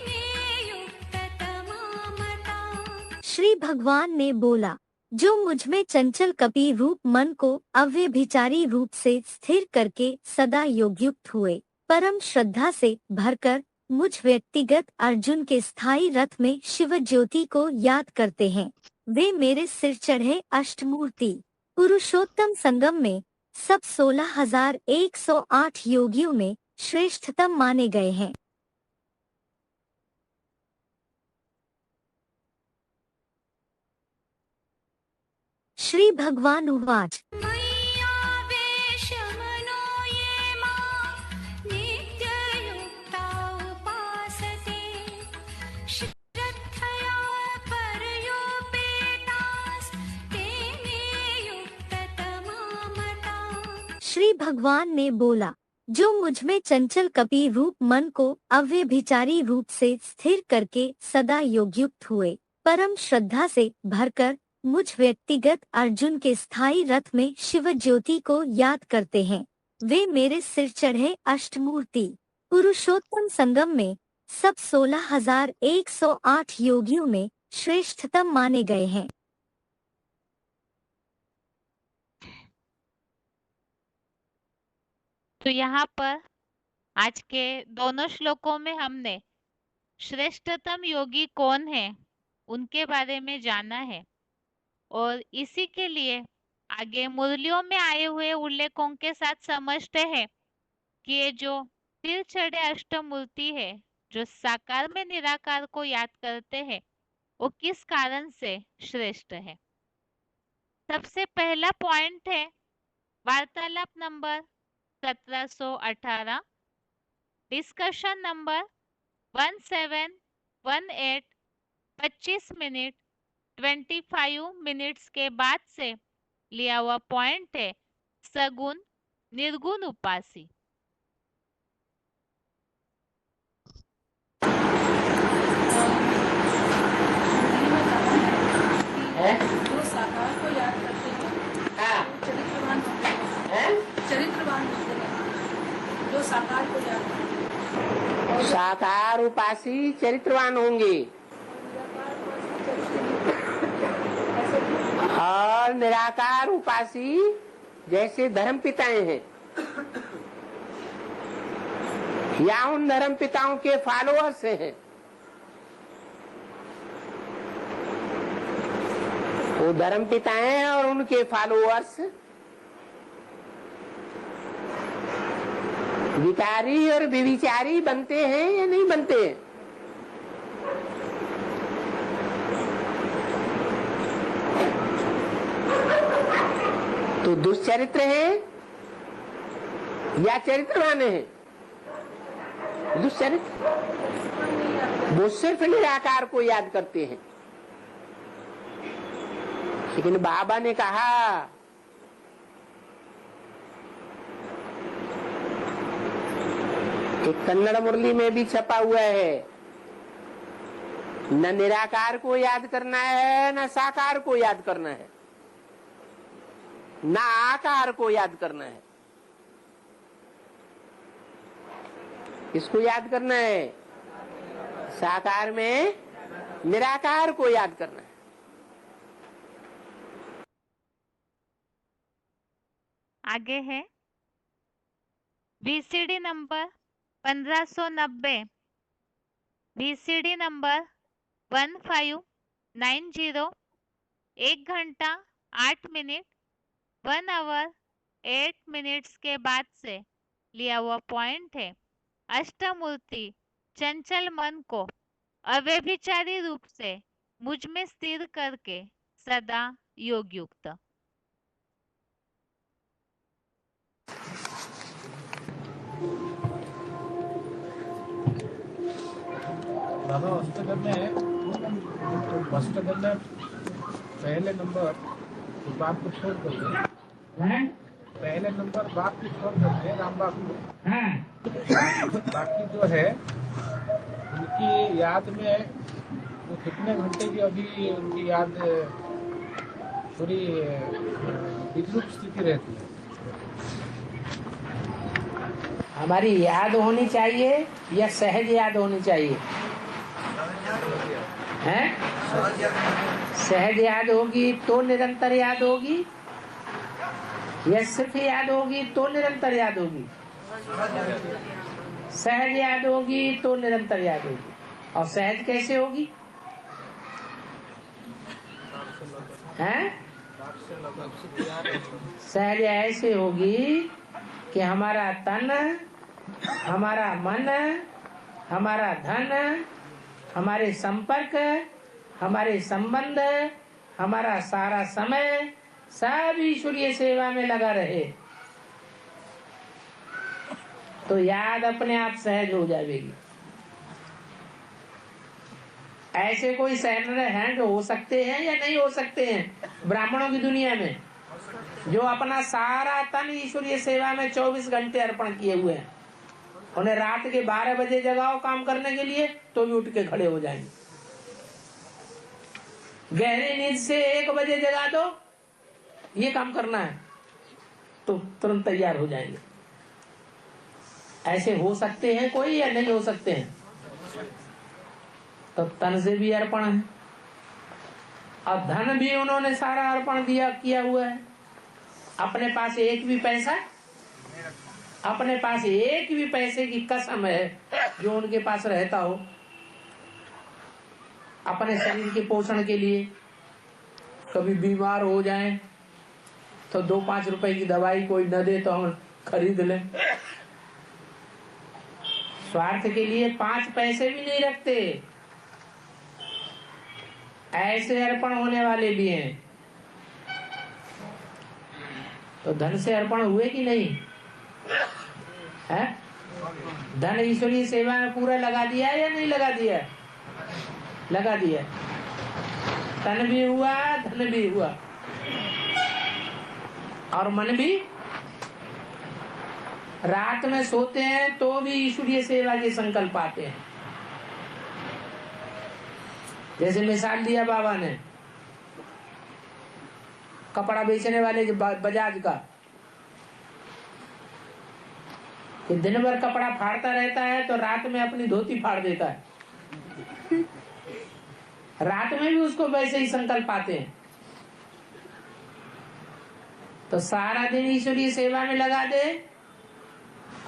Speaker 3: मे युक्ततमा मताः।
Speaker 2: श्री भगवान ने बोला, जो मुझ में चंचल कपि रूप मन को अव्यभिचारी रूप से स्थिर करके सदा योगयुक्त हुए परम श्रद्धा से भरकर मुझ व्यक्तिगत अर्जुन के स्थायी रथ में शिव ज्योति को याद करते हैं, वे मेरे सिर चढ़े अष्टमूर्ति पुरुषोत्तम संगम में सब 16,108 योगियों में श्रेष्ठतम माने गए हैं। श्री भगवान उवाच
Speaker 3: मय्यावेशमनो ये मां नित्ययुक्ता उपासते श्रद्धया पर्युपेतास्ते मे युक्ततमा मताः।
Speaker 2: श्री भगवान ने बोला, जो मुझ में चंचल कपि रूप मन को अव्यभिचारी रूप से स्थिर करके सदा योगयुक्त हुए परम श्रद्धा से भरकर मुझ व्यक्तिगत अर्जुन के स्थायी रथ में शिव ज्योति को याद करते हैं, वे मेरे सिर चढ़े अष्टमूर्ति पुरुषोत्तम संगम में सब 16,108 योगियों में श्रेष्ठतम माने गए हैं।
Speaker 1: तो यहाँ पर आज के दोनों श्लोकों में हमने श्रेष्ठतम योगी कौन है उनके बारे में जाना है और इसी के लिए आगे मुरलियों में आए हुए उल्लेखों के साथ समझते हैं कि ये जो सिर चढ़े अष्टमूर्ति है, जो साकार में निराकार को याद करते हैं, वो किस कारण से श्रेष्ठ है। सबसे पहला पॉइंट है वार्तालाप number 1718, discussion number 1718, 25 minute 25 minutes के बाद से लिया हुआ पॉइंट है सगुण निर्गुण उपासी।
Speaker 4: जो साकार को याद करते हैं चरित्रवान होते हैं, चरित्रवान होते हैं, जो साकार को याद करते हैं।
Speaker 5: साकार उपासी चरित्रवान होंगे और निराकार उपासी जैसे धर्म पिताएं हैं या उन धर्म पिताओं के फॉलोअर्स हैं, वो धर्म पिता हैं और उनके फॉलोअर्स विकारी और व्यभिचारी बनते हैं या नहीं बनते हैं। तो दुष्चरित्र है या चरित्रवान है। दुष्चरित्र वो सिर्फ निराकार को याद करते हैं, लेकिन बाबा ने कहा तो कन्नड़ मुरली में भी छपा हुआ है, न निराकार को याद करना है न साकार को याद करना है, न आकार को याद करना है। किसको याद करना है? साकार में निराकार को याद करना है।
Speaker 1: आगे है VCD नंबर 1590, VCD नंबर 1590, 1 घंटा 8 मिनट 1 आवर 8 मिनट्स के बाद से लिया हुआ पॉइंट है। अष्टमूर्ति चंचल मन को अव्यभिचारी रूप से मुझ में स्थिर करके सदा योग युक्त।
Speaker 6: बाबा अष्टकल में पहले नंबर बाप को छोड़ करके, पहले नंबर बाप को छोड़ करके राम बाप को, बाकी जो है उनकी याद में वो कितने घंटे की अभी उनकी याद थोड़ी विद्रूप स्थिति रहती है।
Speaker 5: हमारी याद होनी चाहिए या सहज याद होनी चाहिए? हैं? सहज याद होगी तो निरंतर याद होगी, या सिर्फ याद होगी तो निरंतर याद होगी? सहज याद होगी तो निरंतर याद होगी। और सहज कैसे होगी? हैं? सहज ऐसे होगी कि हमारा तन, हमारा मन, हमारा धन, हमारे संपर्क, हमारे संबंध, हमारा सारा समय सब ईश्वरीय सेवा में लगा रहे, तो याद अपने आप सहज हो जाएगी। ऐसे कोई सेकंड हैंड हो सकते हैं या नहीं हो सकते हैं ब्राह्मणों की दुनिया में, जो अपना सारा तन ईश्वरीय सेवा में 24 घंटे अर्पण किए हुए हैं। उन्हें रात के 12 बजे जगाओ काम करने के लिए तो भी उठ के खड़े हो जाएंगे। गहरी नींद से 1 बजे जगा दो, ये काम करना है, तो तुरंत तैयार हो जाएंगे। ऐसे हो सकते हैं कोई या नहीं हो सकते हैं? तो तन से भी अर्पण है और धन भी उन्होंने सारा अर्पण किया हुआ है। अपने पास एक भी पैसा, अपने पास एक भी पैसे की कसम है जो उनके पास रहता हो अपने शरीर के पोषण के लिए। कभी बीमार हो जाएं तो 2-5 रुपए की दवाई कोई न दे तो हम खरीद लें। स्वार्थ के लिए 5 पैसे भी नहीं रखते। ऐसे अर्पण होने वाले भी हैं। तो धन से अर्पण हुए कि नहीं है? धन ईश्वरीय सेवा में पूरा लगा दिया या नहीं लगा दिया? लगा दिया। तन भी हुआ, धन भी हुआ और मन भी। रात में सोते हैं तो भी ईश्वरीय सेवा के संकल्प आते हैं। जैसे मिसाल दिया बाबा ने कपड़ा बेचने वाले बजाज का, कि दिन भर कपड़ा फाड़ता रहता है तो रात में अपनी धोती फाड़ देता है। रात में भी उसको वैसे ही संकल्प आते हैं। तो सारा दिन ईश्वरीय सेवा में लगा दे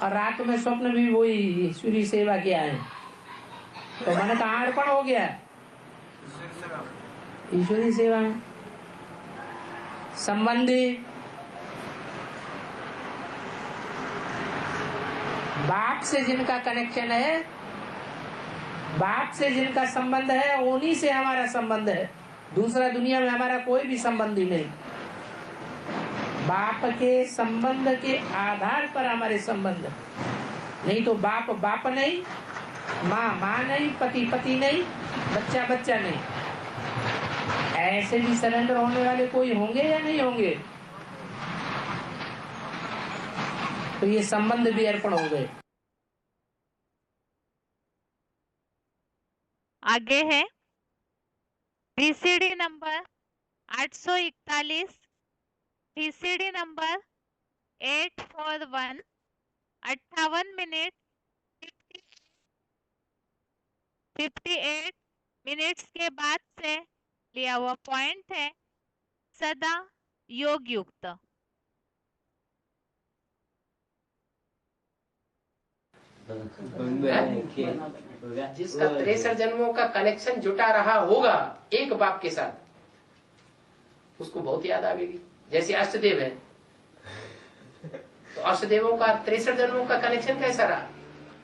Speaker 5: और रात में स्वप्न भी वही ईश्वरीय सेवा किया है, तो मन कहाँ अर्पण हो गया? ईश्वरीय सेवा में। संबंधी बाप से जिनका कनेक्शन है, बाप से जिनका संबंध है, उन्हीं से हमारा संबंध है। दूसरा दुनिया में हमारा कोई भी संबंध ही नहीं। बाप के संबंध के आधार पर हमारे संबंध, नहीं तो बाप बाप नहीं, माँ माँ नहीं, पति पति नहीं, बच्चा बच्चा नहीं। ऐसे भी सरेंडर होने वाले कोई होंगे या नहीं होंगे? तो ये संबंध भी अर्पण हो गए।
Speaker 1: आगे है VCD number 841, VCD number 841, 58 minute 58 minutes के बाद से लिया हुआ पॉइंट है सदा योग युक्त।
Speaker 5: जिसका 63 जन्मों का कनेक्शन जुटा रहा होगा एक बाप के साथ, उसको बहुत याद आवेगी। जैसे अष्टदेव है, तो अष्टदेवों का 63 जन्मों का कनेक्शन कैसा रहा?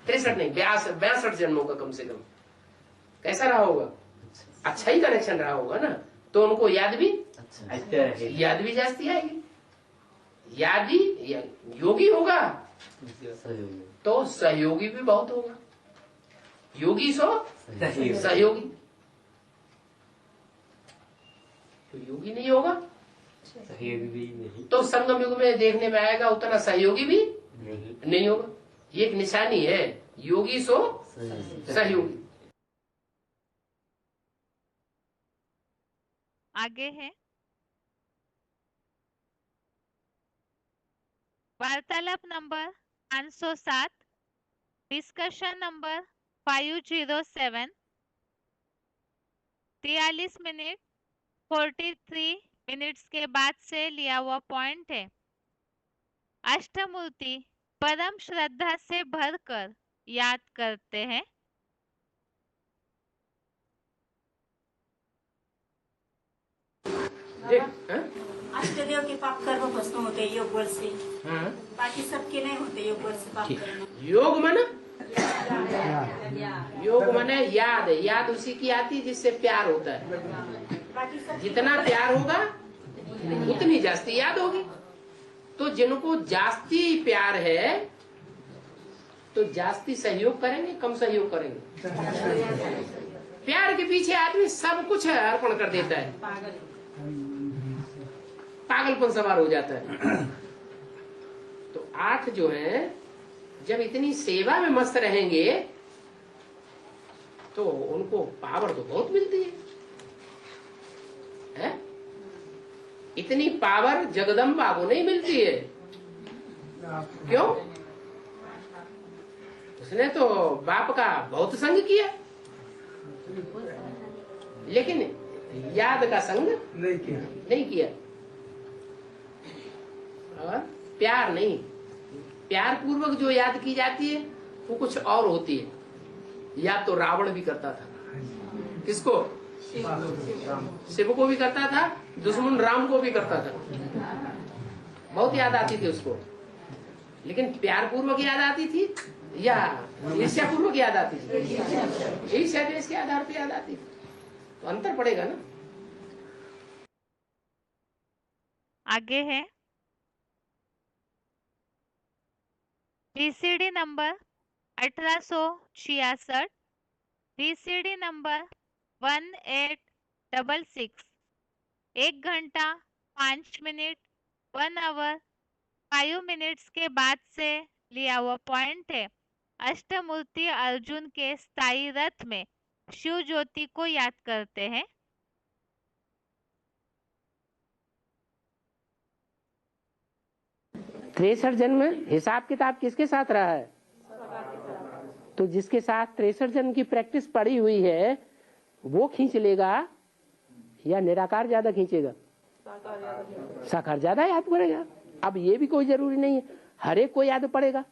Speaker 5: 63 नहीं, 62 जन्मों का कम से कम कैसा रहा होगा? अच्छा ही कनेक्शन रहा होगा ना, तो उनको याद भी जास्ती आएगी। यादी योगी होगा तो सहयोगी भी बहुत होगा। योगी सो सहयोगी, तो योगी नहीं होगा तो संगम युग में देखने में आएगा उतना सहयोगी भी नहीं होगा। ये एक निशानी है, योगी सो सहयोगी।
Speaker 1: आगे है वार्तालाप number 507, discussion number 507, 43 minute 43 minutes के बाद से लिया हुआ पॉइंट है अष्टमूर्ति परम श्रद्धा से भरकर याद करते हैं।
Speaker 7: अष्टदेव के पाप कर्म भस्म होते हैं योग बल से, बाकी सबके नहीं होते योग बल से पाप कर्म।
Speaker 5: योग माने याद है, याद उसी की आती है जिससे प्यार होता है।
Speaker 7: बाकी सब
Speaker 5: जितना प्यार होगा उतनी जास्ती याद होगी। तो जिनको जास्ती प्यार है तो जास्ती सहयोग करेंगे, कम सहयोग करेंगे। प्यार के पीछे आदमी सब कुछ अर्पण कर देता है, पागलपन सवार हो जाता है। तो 8 जो है जब इतनी सेवा में मस्त रहेंगे तो उनको पावर तो बहुत मिलती है? इतनी पावर जगदम्बा को नहीं मिलती है। क्यों? उसने तो बाप का बहुत संग किया, लेकिन याद का संग नहीं किया। और प्यार नहीं, प्यार पूर्वक जो याद की जाती है वो कुछ और होती है। याद तो रावण भी करता था। किसको? शिव को भी करता था, दुश्मन राम को भी करता था। बहुत याद आती थी उसको, लेकिन प्यार पूर्वक याद आती थी या ईर्ष्या पूर्वक याद आती थी? ईर्ष्या द्वेष के आधार पर याद आती थी, तो अंतर पड़ेगा ना।
Speaker 1: आगे है VCD नंबर 1866, VCD नंबर 1866, 1 घंटा 5 मिनट 1 आवर 5 मिनट्स के बाद से लिया हुआ पॉइंट है अष्टमूर्ति अर्जुन के स्थायी रथ में शिव ज्योति को याद करते हैं।
Speaker 5: तिरसठ जन्म हिसाब किताब किसके साथ रहा है? तो जिसके साथ 63 जन्म की प्रैक्टिस पड़ी हुई है वो खींच लेगा या निराकार ज्यादा खींचेगा? साकार ज्यादा याद पड़ेगा। अब ये भी कोई जरूरी नहीं है हर एक को याद पड़ेगा।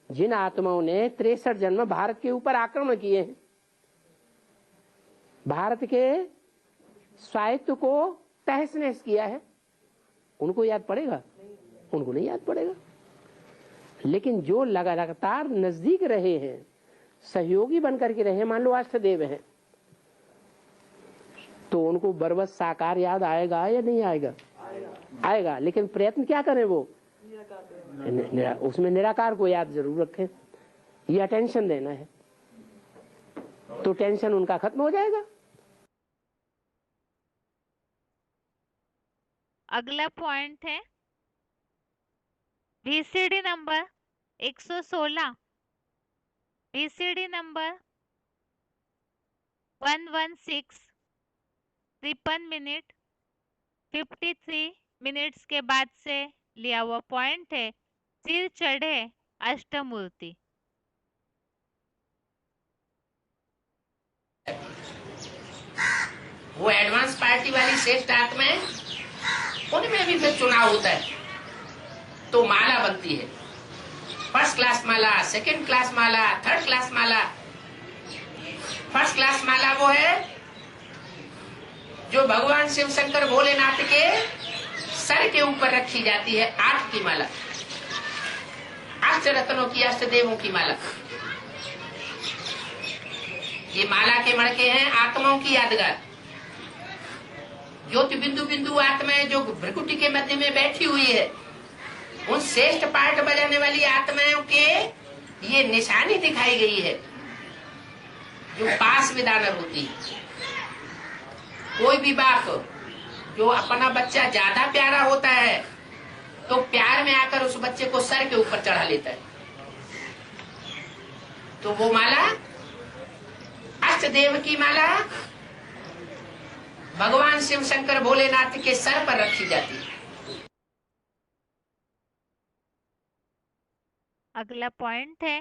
Speaker 5: जिन आत्माओं ने 63 जन्म भारत के ऊपर आक्रमण किए हैं, भारत के स्वायत्त को तहस नहस किया है, उनको याद पड़ेगा? उनको नहीं याद पड़ेगा। लेकिन जो लगातार नजदीक रहे हैं, सहयोगी बनकर के रहे, मान लो अष्टदेव हैं, तो उनको बरबस साकार याद आएगा या नहीं आएगा? आएगा। लेकिन प्रयत्न क्या करें? वो उसमें निराकार को याद जरूर रखें। ये अटेंशन देना है, तो टेंशन उनका खत्म हो जाएगा।
Speaker 1: अगला पॉइंट है VCD number 116, VCD number 116 53 minute 53 minutes के बाद से लिया हुआ पॉइंट है सिर चढ़े अष्टमूर्ति।
Speaker 5: वो एडवांस पार्टी वाली श्रेष्ठ आत्माएं, उनमें भी फिर चुनाव होता है तो माला बनती है। फर्स्ट क्लास माला, सेकंड क्लास माला, थर्ड क्लास माला। फर्स्ट क्लास माला वो है जो भगवान शिव शंकर भोलेनाथ के सर के ऊपर रखी जाती है, 8 की माला, अष्ट रत्नों की, अष्ट देवों की माला। ये माला के मड़के हैं आत्माओं की यादगार। ज्योति बिंदु बिंदु आत्माएं जो भ्रकुटी के मध्य में बैठी हुई है, उन श्रेष्ठ पाठ बजाने वाली आत्माओं के ये निशानी दिखाई गई है जो पास विदानर होती है। कोई भी बाप जो अपना बच्चा ज्यादा प्यारा होता है तो प्यार में आकर उस बच्चे को सर के ऊपर चढ़ा लेता है। तो वो माला, अष्ट देव की माला, भगवान शिव शंकर भोलेनाथ के सर पर रखी जाती है।
Speaker 1: अगला पॉइंट है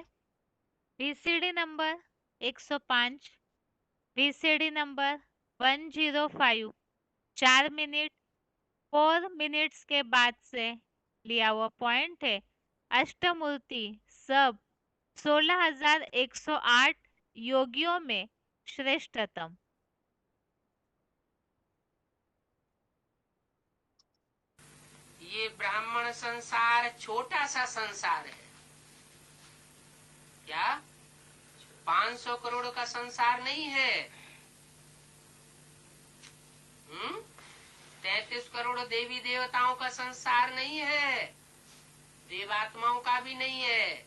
Speaker 1: VCD number 105, VCD number 105 4 minute 4 minutes के बाद से लिया हुआ पॉइंट है अष्टमूर्ति सब 16,108 योगियों में श्रेष्ठतम।
Speaker 5: ये ब्राह्मण संसार छोटा सा संसार है क्या? 500 करोड़ का संसार नहीं है। 33 करोड़ देवी देवताओं का संसार नहीं है, देवात्माओं का भी नहीं है।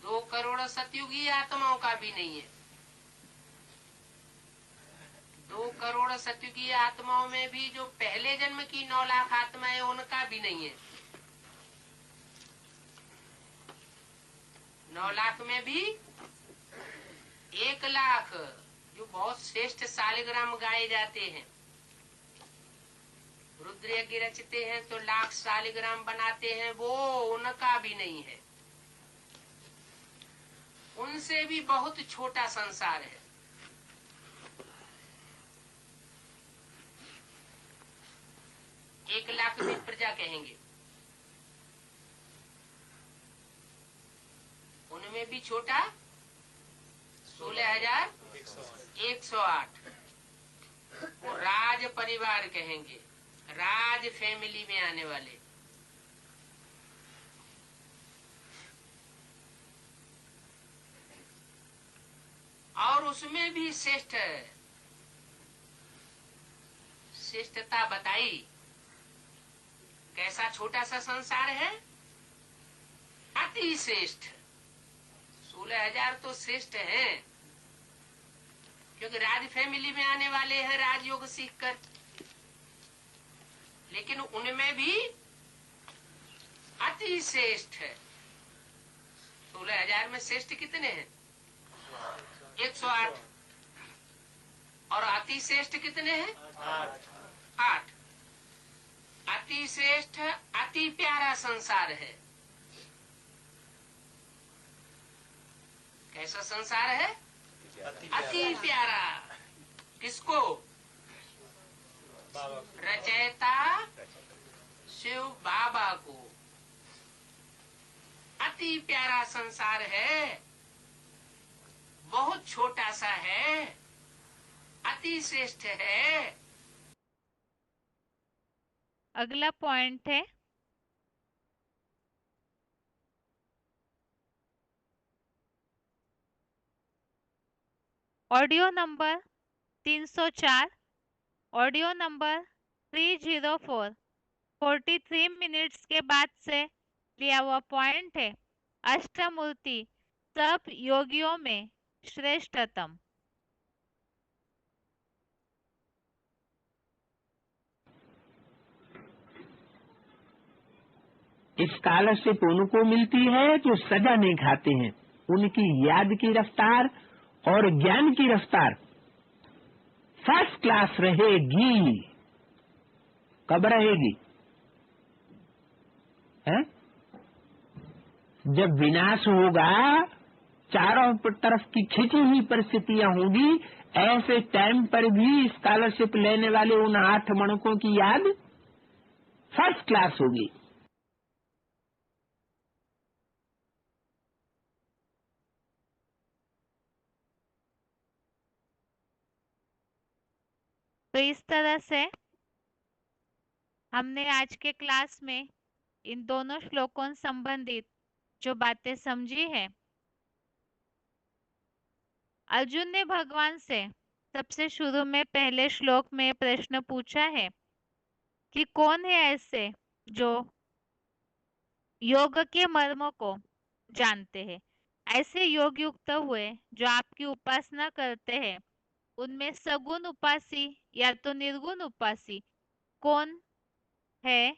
Speaker 5: 2 करोड़ सतयुगी आत्माओं का भी नहीं है। 2 करोड़ सतयुगी आत्माओं में भी जो पहले जन्म की 9 लाख आत्माएं, उनका भी नहीं है। 9 लाख में भी 1 लाख जो बहुत श्रेष्ठ सालिग्राम गाए जाते हैं, रुद्र यज्ञ रचते हैं तो लाख सालिग्राम बनाते हैं, वो उनका भी नहीं है। उनसे भी बहुत छोटा संसार है। एक लाख भी प्रजा कहेंगे, उनमें भी छोटा 16,108। वो राज परिवार कहेंगे, राज फैमिली में आने वाले। और उसमें भी श्रेष्ठता बताई। कैसा छोटा सा संसार है? अति श्रेष्ठ। 16,000 तो श्रेष्ठ हैं, क्योंकि राज फैमिली में आने वाले हैं राजयोग सीखकर। लेकिन उनमें भी अति श्रेष्ठ है। 16,000 में श्रेष्ठ कितने हैं? 108। और अति श्रेष्ठ कितने हैं? 8। अति श्रेष्ठ, अति प्यारा संसार है। कैसा संसार है? अति प्यारा। किसको? रचयिता शिव बाबा को। अति प्यारा संसार है, बहुत छोटा सा है, अति श्रेष्ठ है।
Speaker 1: अगला पॉइंट है audio number 304, audio number 304 43 minutes के बाद से लिया हुआ पॉइंट है अष्टमूर्ति सब योगियों में श्रेष्ठतम।
Speaker 8: स्कॉलरशिप उनको मिलती है जो सजा नहीं खाते हैं।
Speaker 5: उनकी याद की रफ्तार और ज्ञान की रफ्तार फर्स्ट क्लास रहेगी। कब रहेगी? है? जब विनाश होगा, चारों तरफ की खिंची हुई परिस्थितियां होंगी, ऐसे टाइम पर भी स्कॉलरशिप लेने वाले उन 8 मणकों की याद फर्स्ट क्लास होगी।
Speaker 1: तो इस तरह से हमने आज के क्लास में इन दोनों श्लोकों से संबंधित जो बातें समझी है। अर्जुन ने भगवान से सबसे शुरू में पहले श्लोक में प्रश्न पूछा है कि कौन है ऐसे जो योग के मर्मों को जानते हैं, ऐसे योग युक्त हुए जो आपकी उपासना करते हैं, उनमें सगुण उपासी या तो निर्गुण उपासी कौन है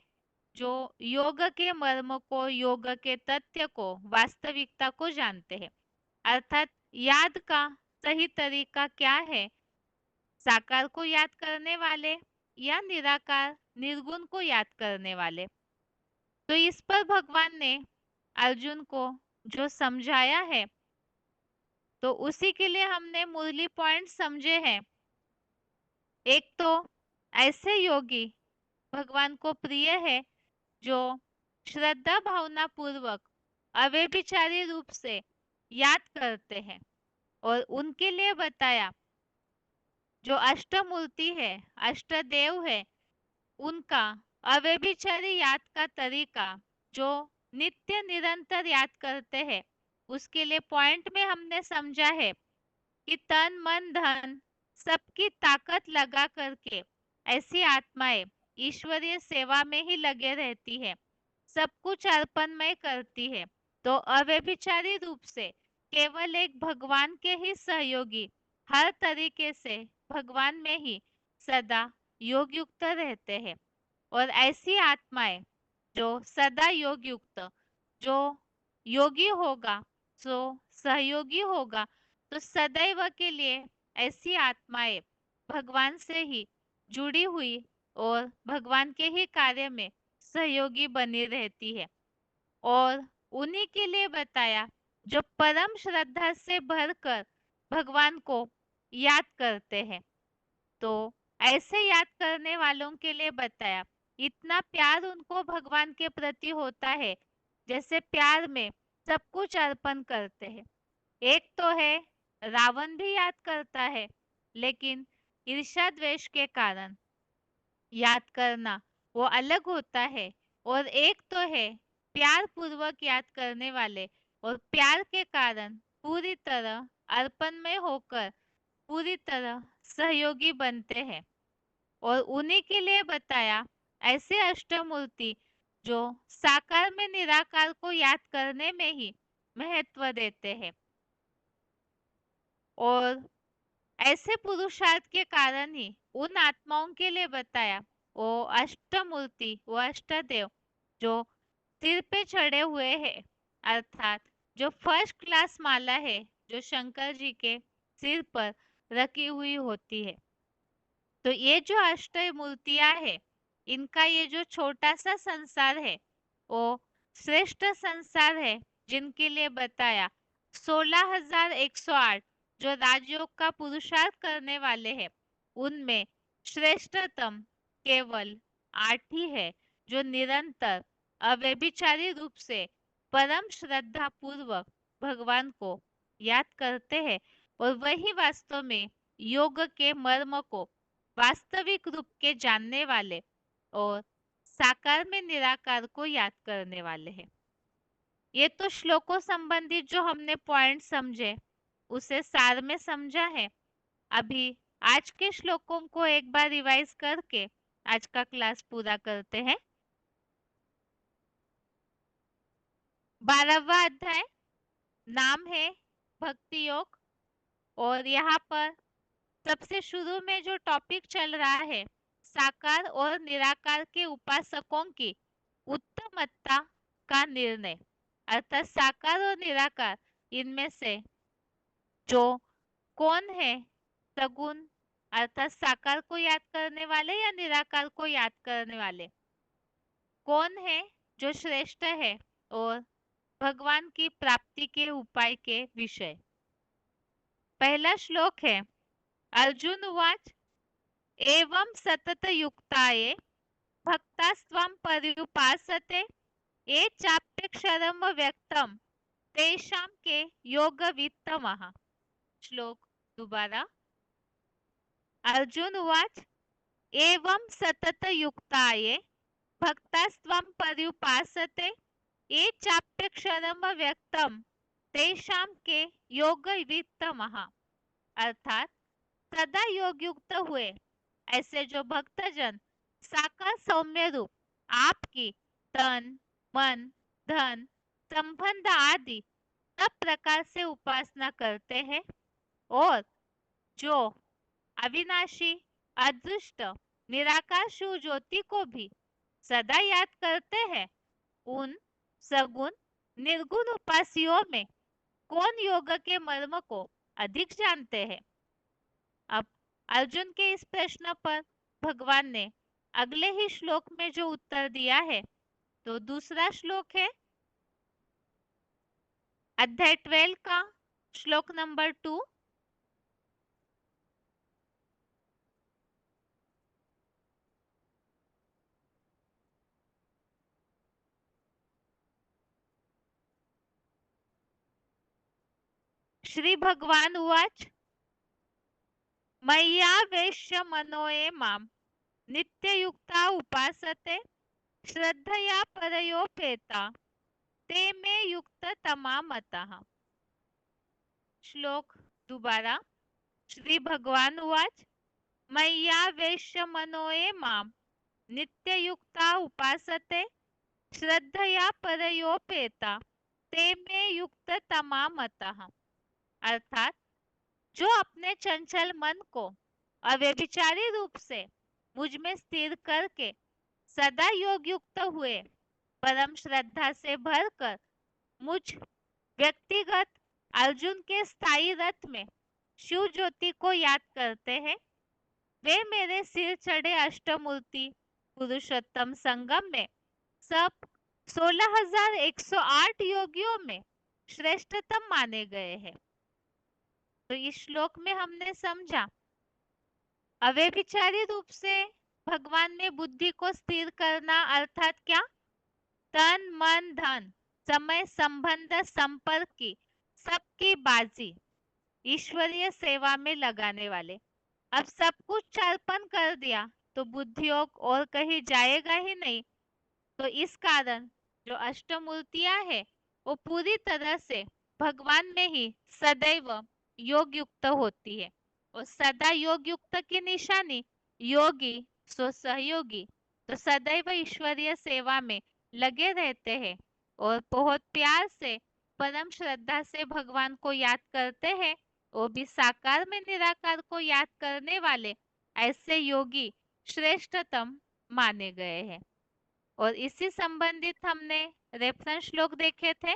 Speaker 1: जो योग के मर्म को, योग के तथ्य को, वास्तविकता को जानते हैं। अर्थात याद का सही तरीका क्या है, साकार को याद करने वाले या निराकार निर्गुण को याद करने वाले। तो इस पर भगवान ने अर्जुन को जो समझाया है, तो उसी के लिए हमने मुरली पॉइंट समझे हैं। एक तो ऐसे योगी भगवान को प्रिय है जो श्रद्धा भावना पूर्वक अव्यभिचारी रूप से याद करते हैं, और उनके लिए बताया जो अष्टमूर्ति है, अष्टदेव है, उनका अव्यभिचारी याद का तरीका जो नित्य निरंतर याद करते हैं, उसके लिए पॉइंट में हमने समझा है कि तन मन धन सबकी ताकत लगा करके ऐसी आत्माएं ईश्वरीय सेवा में ही लगे रहती है, सब कुछ अर्पणमय करती है। तो अव्यभिचारी रूप से केवल एक भगवान के ही सहयोगी हर तरीके से भगवान में ही सदा योग युक्त रहते हैं। और ऐसी आत्माएं जो सदा योग युक्त, जो योगी होगा, जो सहयोगी होगा, तो सदैव के लिए ऐसी आत्माएं भगवान से ही जुड़ी हुई और भगवान के ही कार्य में सहयोगी बनी रहती है। और उन्हीं के लिए बताया जो परम श्रद्धा से भरकर भगवान को याद करते हैं। तो ऐसे याद करने वालों के लिए बताया इतना प्यार उनको भगवान के प्रति होता है जैसे प्यार में सब कुछ अर्पण करते हैं। एक तो है रावण भी याद करता है, लेकिन ईर्ष्या द्वेष के कारण याद करना वो अलग होता है। और एक तो है प्यार पूर्वक याद करने वाले, और प्यार के कारण पूरी तरह अर्पण में होकर पूरी तरह सहयोगी बनते हैं। और उन्हीं के लिए बताया ऐसे अष्टमूर्ति जो साकार में निराकार को याद करने में ही महत्व देते हैं, और ऐसे पुरुषार्थ के कारण ही उन आत्माओं के लिए बताया वो अष्टमूर्ति, वो अष्टदेव जो सिर पे चढ़े हुए हैं, अर्थात जो फर्स्ट क्लास माला है जो शंकर जी के सिर पर रखी हुई होती है। तो ये जो अष्ट मूर्तियां है, इनका ये जो छोटा सा संसार है वो श्रेष्ठ संसार है, जिनके लिए बताया 16,108 जो राजयोग का पुरुषार्थ करने वाले हैं, उनमें श्रेष्ठतम केवल 8 ही है जो निरंतर अव्यभिचारी रूप से परम श्रद्धा पूर्वक भगवान को याद करते हैं, और वही वास्तव में योग के मर्म को वास्तविक रूप के जानने वाले और साकार में निराकार को याद करने वाले हैं। ये तो श्लोकों संबंधित जो हमने पॉइंट समझे उसे सार में समझा है। अभी आज के श्लोकों को एक बार रिवाइज करके आज का क्लास पूरा करते हैं। 12वां अध्याय नाम है भक्ति योग, और यहाँ पर सबसे शुरू में जो टॉपिक चल रहा है साकार और निराकार के उपासकों की उत्तमत्ता का निर्णय, अर्थात साकार और निराकार इनमें से जो कौन है सगुण अर्थात साकार को याद करने वाले या निराकार को याद करने वाले, कौन है जो श्रेष्ठ है और भगवान की प्राप्ति के उपाय के विषय। पहला श्लोक है अर्जुन उवाच एवं सतत युक्ताये भक्तास्त्वं पर्युपासते ये चाप्यक्षरम व्यक्तम तेषां के योगवित्तमः। श्लोक दोबारा। अर्जुन उवाच एवं सतत युक्ताये भक्तास्त्वं पर्युपासते ये चाप्यक्षरम व्यक्तम तेषां के योगवित्तमः। अर्थात सदा योग युक्त हुए ऐसे जो भक्तजन साकार सौम्य रूप आपकी तन मन धन संबंध आदि सब प्रकार से उपासना करते हैं और जो अविनाशी अदृष्ट निराकार शिव ज्योति को भी सदा याद करते हैं, उन सगुण निर्गुण उपासियों में कौन योग के मर्म को अधिक जानते हैं। अब अर्जुन के इस प्रश्न पर भगवान ने अगले ही श्लोक में जो उत्तर दिया है, तो दूसरा श्लोक है अध्याय 12 का श्लोक नंबर 2। श्री भगवान उवाच मय्यावेश्य मनोये मां नित्ययुक्ता उपासते श्रद्धया परयोपेता ते मे युक्ततमा मतः। श्लोक दोबारा। श्री भगवान उवाच मय्यावेश्य मनोये मां नित्ययुक्ता उपासते श्रद्धया परयोपेता ते मे युक्ततमा मतः। अर्थात जो अपने चंचल मन को अव्यभिचारी रूप से मुझ में स्थिर करके सदा योग युक्त हुए परम श्रद्धा से भरकर मुझ व्यक्तिगत अर्जुन के स्थायी रथ में शिव ज्योति को याद करते हैं, वे मेरे सिर चढ़े अष्टमूर्ति पुरुषोत्तम संगम में सब 16,108 योगियों में श्रेष्ठतम माने गए हैं। तो इस श्लोक में हमने समझा अव्यभिचारी रूप से भगवान में बुद्धि को स्थिर करना अर्थात क्या, तन मन धन समय संबंध संपर्क की सबकी बाजी ईश्वरीय सेवा में लगाने वाले। अब सब कुछ अर्पण कर दिया तो बुद्धि योग और कहीं जाएगा ही नहीं। तो इस कारण जो अष्टमूर्तियां है वो पूरी तरह से भगवान में ही सदैव योग युक्त होती है और सदा योग युक्त की निशानी योगी सो सहयोगी, तो सदैव ईश्वरीय सेवा में लगे रहते हैं और बहुत प्यार से परम श्रद्धा से भगवान को याद करते हैं। वो भी साकार में निराकार को याद करने वाले ऐसे योगी श्रेष्ठतम माने गए हैं। और इसी संबंधित हमने रेफरेंस श्लोक देखे थे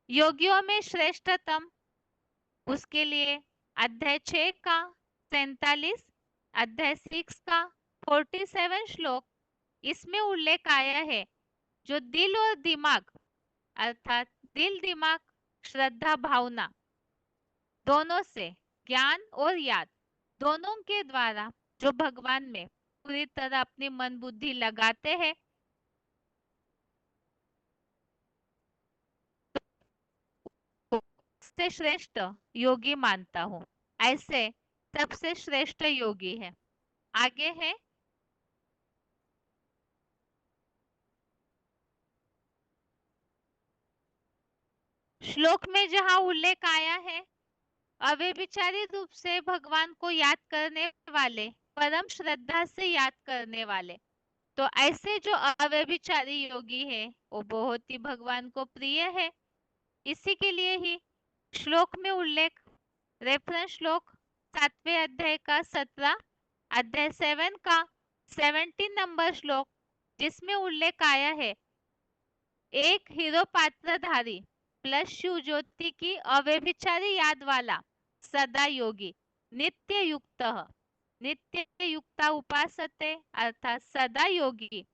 Speaker 1: योगियों में श्रेष्ठतम, उसके लिए अध्याय 6 का 47, अध्याय 6 का 47 श्लोक, इसमें उल्लेख आया है जो दिल और दिमाग अर्थात दिल दिमाग श्रद्धा भावना दोनों से ज्ञान और याद दोनों के द्वारा जो भगवान में पूरी तरह अपनी मन बुद्धि लगाते हैं, से श्रेष्ठ योगी मानता हूँ। ऐसे सबसे श्रेष्ठ योगी है। आगे है श्लोक में जहाँ उल्लेख आया है अव्यभिचारी रूप से भगवान को याद करने वाले परम श्रद्धा से याद करने वाले, तो ऐसे जो अव्यभिचारी योगी है वो बहुत ही भगवान को प्रिय है। इसी के लिए ही श्लोक में उल्लेख रेफरेंस श्लोक 7वें अध्याय का 17, अध्याय 7 का 17 नंबर श्लोक, जिसमें उल्लेख आया है एक हीरो पात्रधारी प्लस शिव ज्योति की अव्यभिचारी याद वाला सदा योगी नित्य युक्त नित्य युक्ता उपासते अर्थात सदा योगी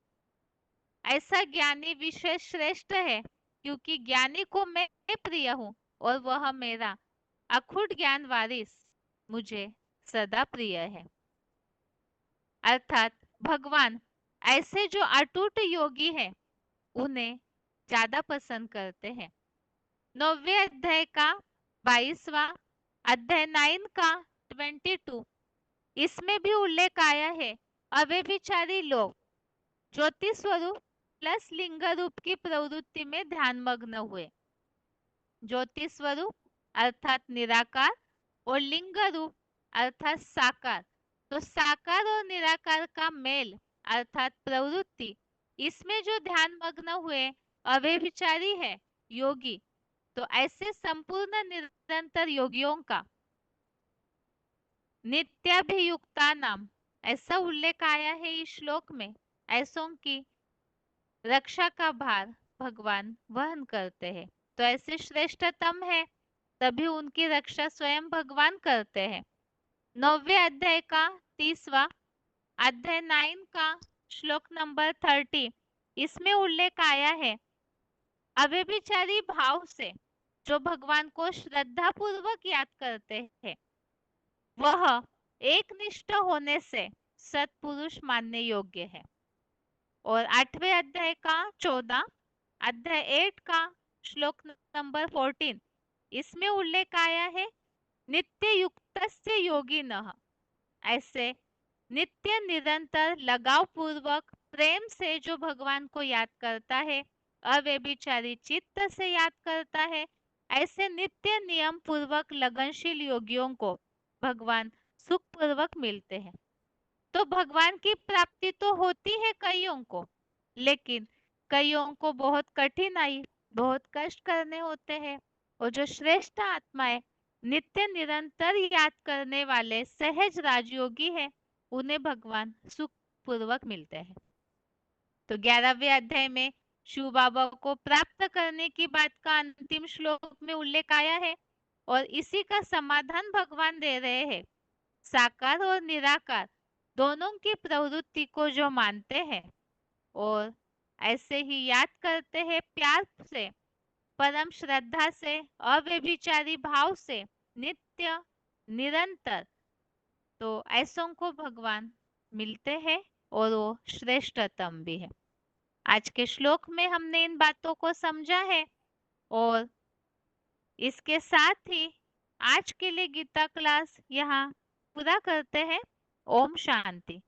Speaker 1: ऐसा ज्ञानी विशेष श्रेष्ठ है क्योंकि ज्ञानी को मैं प्रिय हूँ और वह मेरा अखुट ज्ञान वारिस मुझे सदा प्रिय है। अर्थात भगवान ऐसे जो अटूट योगी है उन्हें ज्यादा पसंद करते हैं। 9वें अध्याय का 22वां अध्याय 9 का 22 इसमें भी उल्लेख आया है अव्यभिचारी लोग ज्योति स्वरूप प्लस लिंग रूप की प्रवृत्ति में ध्यान मग्न हुए। ज्योति स्वरूप अर्थात निराकार और लिंग रूप अर्थात साकार। तो साकार और निराकार का मेल अर्थात प्रवृत्ति इसमें जो ध्यान मग्न हुए अव्यभिचारी है योगी। तो ऐसे संपूर्ण निरंतर योगियों का नित्याभियुक्ता नाम ऐसा उल्लेख आया है इस श्लोक में। ऐसों की रक्षा का भार भगवान वहन करते हैं। तो ऐसे श्रेष्ठतम है तभी उनकी रक्षा स्वयं भगवान करते हैं। 9वें अध्याय का 30वां अध्याय 9 का श्लोक नंबर 30 इसमें उल्लेख आया है अव्यभिचारी भाव से जो भगवान को श्रद्धा पूर्वक याद करते हैं वह एक निष्ठ होने से सत्पुरुष मानने योग्य है। और 8वें अध्याय का 14 अध्याय 8 का श्लोक नंबर 14 इसमें उल्लेख आया है नित्य युक्तस्य योगिनः ऐसे नित्य निरंतर लगाव पूर्वक प्रेम से जो भगवान को याद करता है अव्यभिचारी चित्त से याद करता है ऐसे नित्य नियम पूर्वक लगनशील योगियों को भगवान सुख पूर्वक मिलते हैं। तो भगवान की प्राप्ति तो होती है कईयों को लेकिन कईयों को बहुत कठिनाई बहुत कष्ट करने होते हैं। और जो श्रेष्ठ आत्माएं नित्य निरंतर याद करने वाले सहज राजयोगी है उन्हें भगवान सुख पूर्वक मिलते हैं। तो 11वें अध्याय में शिव बाबा को प्राप्त करने की बात का अंतिम श्लोक में उल्लेख आया है और इसी का समाधान भगवान दे रहे हैं। साकार और निराकार दोनों की प्रवृत्ति को जो मानते हैं और ऐसे ही याद करते हैं प्यार से परम श्रद्धा से अव्यभिचारी भाव से नित्य निरंतर तो ऐसों को भगवान मिलते हैं और वो श्रेष्ठतम भी है। आज के श्लोक में हमने इन बातों को समझा है और इसके साथ ही आज के लिए गीता क्लास यहाँ पूरा करते हैं। ओम शांति।